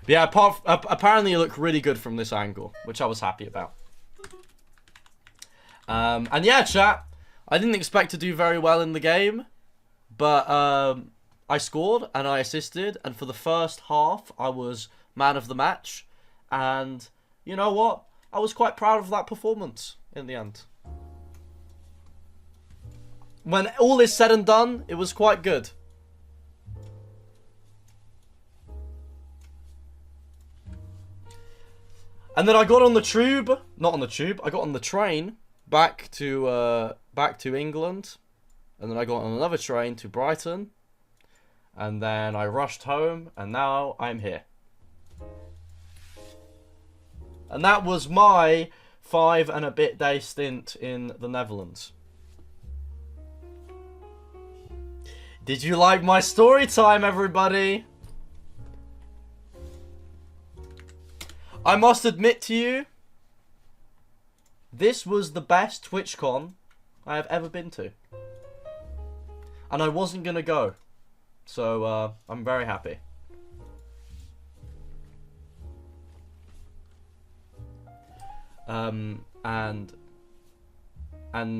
But yeah, apparently it looked really good from this angle, which I was happy about. And yeah, chat, I didn't expect to do very well in the game, but I scored and I assisted, and for the first half, I was man of the match, and you know what? I was quite proud of that performance in the end. When all is said and done, it was quite good. And then I got on the tube, not on the tube, I got on the train back to England, and then I got on another train to Brighton, and then I rushed home, and now I'm here. And that was my 5 and a bit day stint in the Netherlands. Did you like my story time, everybody? I must admit to you, this was the best TwitchCon I have ever been to. And I wasn't going to go. So, I'm very happy. And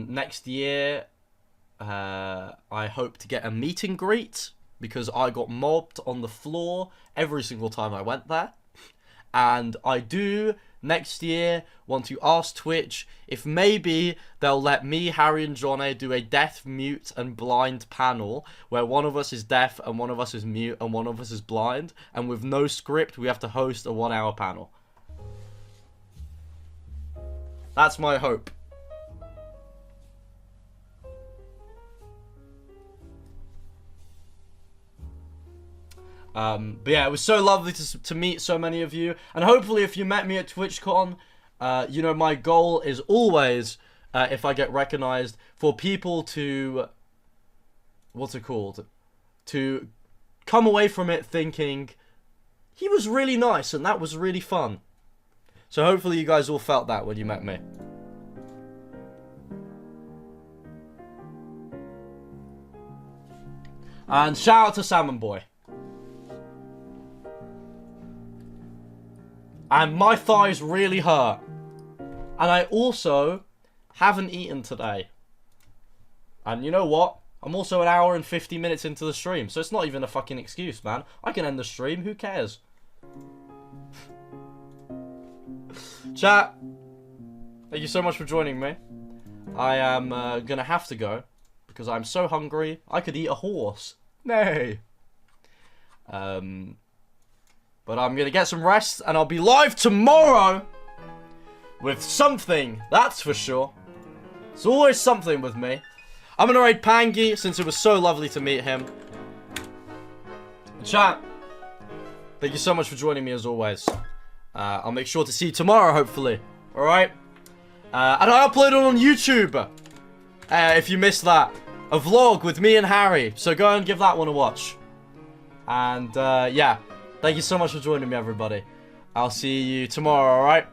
next year, I hope to get a meet and greet, because I got mobbed on the floor every single time I went there. And I do, next year, want to ask Twitch if maybe they'll let me, Harry, and Johnny do a deaf, mute, and blind panel where one of us is deaf, and one of us is mute, and one of us is blind. And with no script, we have to host a 1-hour panel. That's my hope. But yeah, it was so lovely to meet so many of you, and hopefully if you met me at TwitchCon, you know, my goal is always, if I get recognized, for people to, what's it called, to come away from it thinking, he was really nice and that was really fun. So hopefully you guys all felt that when you met me. And shout out to Salmon Boy. And my thighs really hurt. And I also haven't eaten today. And you know what? I'm also an hour and 50 minutes into the stream. So it's not even a fucking excuse, man. I can end the stream. Who cares? Chat. Thank you so much for joining me. I am gonna have to go. Because I'm so hungry. I could eat a horse. Nay. But I'm going to get some rest, and I'll be live tomorrow with something, that's for sure. It's always something with me. I'm going to raid Pangy, since it was so lovely to meet him. Chat, thank you so much for joining me as always. I'll make sure to see you tomorrow, hopefully. Alright? And I uploaded on YouTube, if you missed that, a vlog with me and Harry. So go and give that one a watch. And, yeah. Thank you so much for joining me, everybody. I'll see you tomorrow, alright?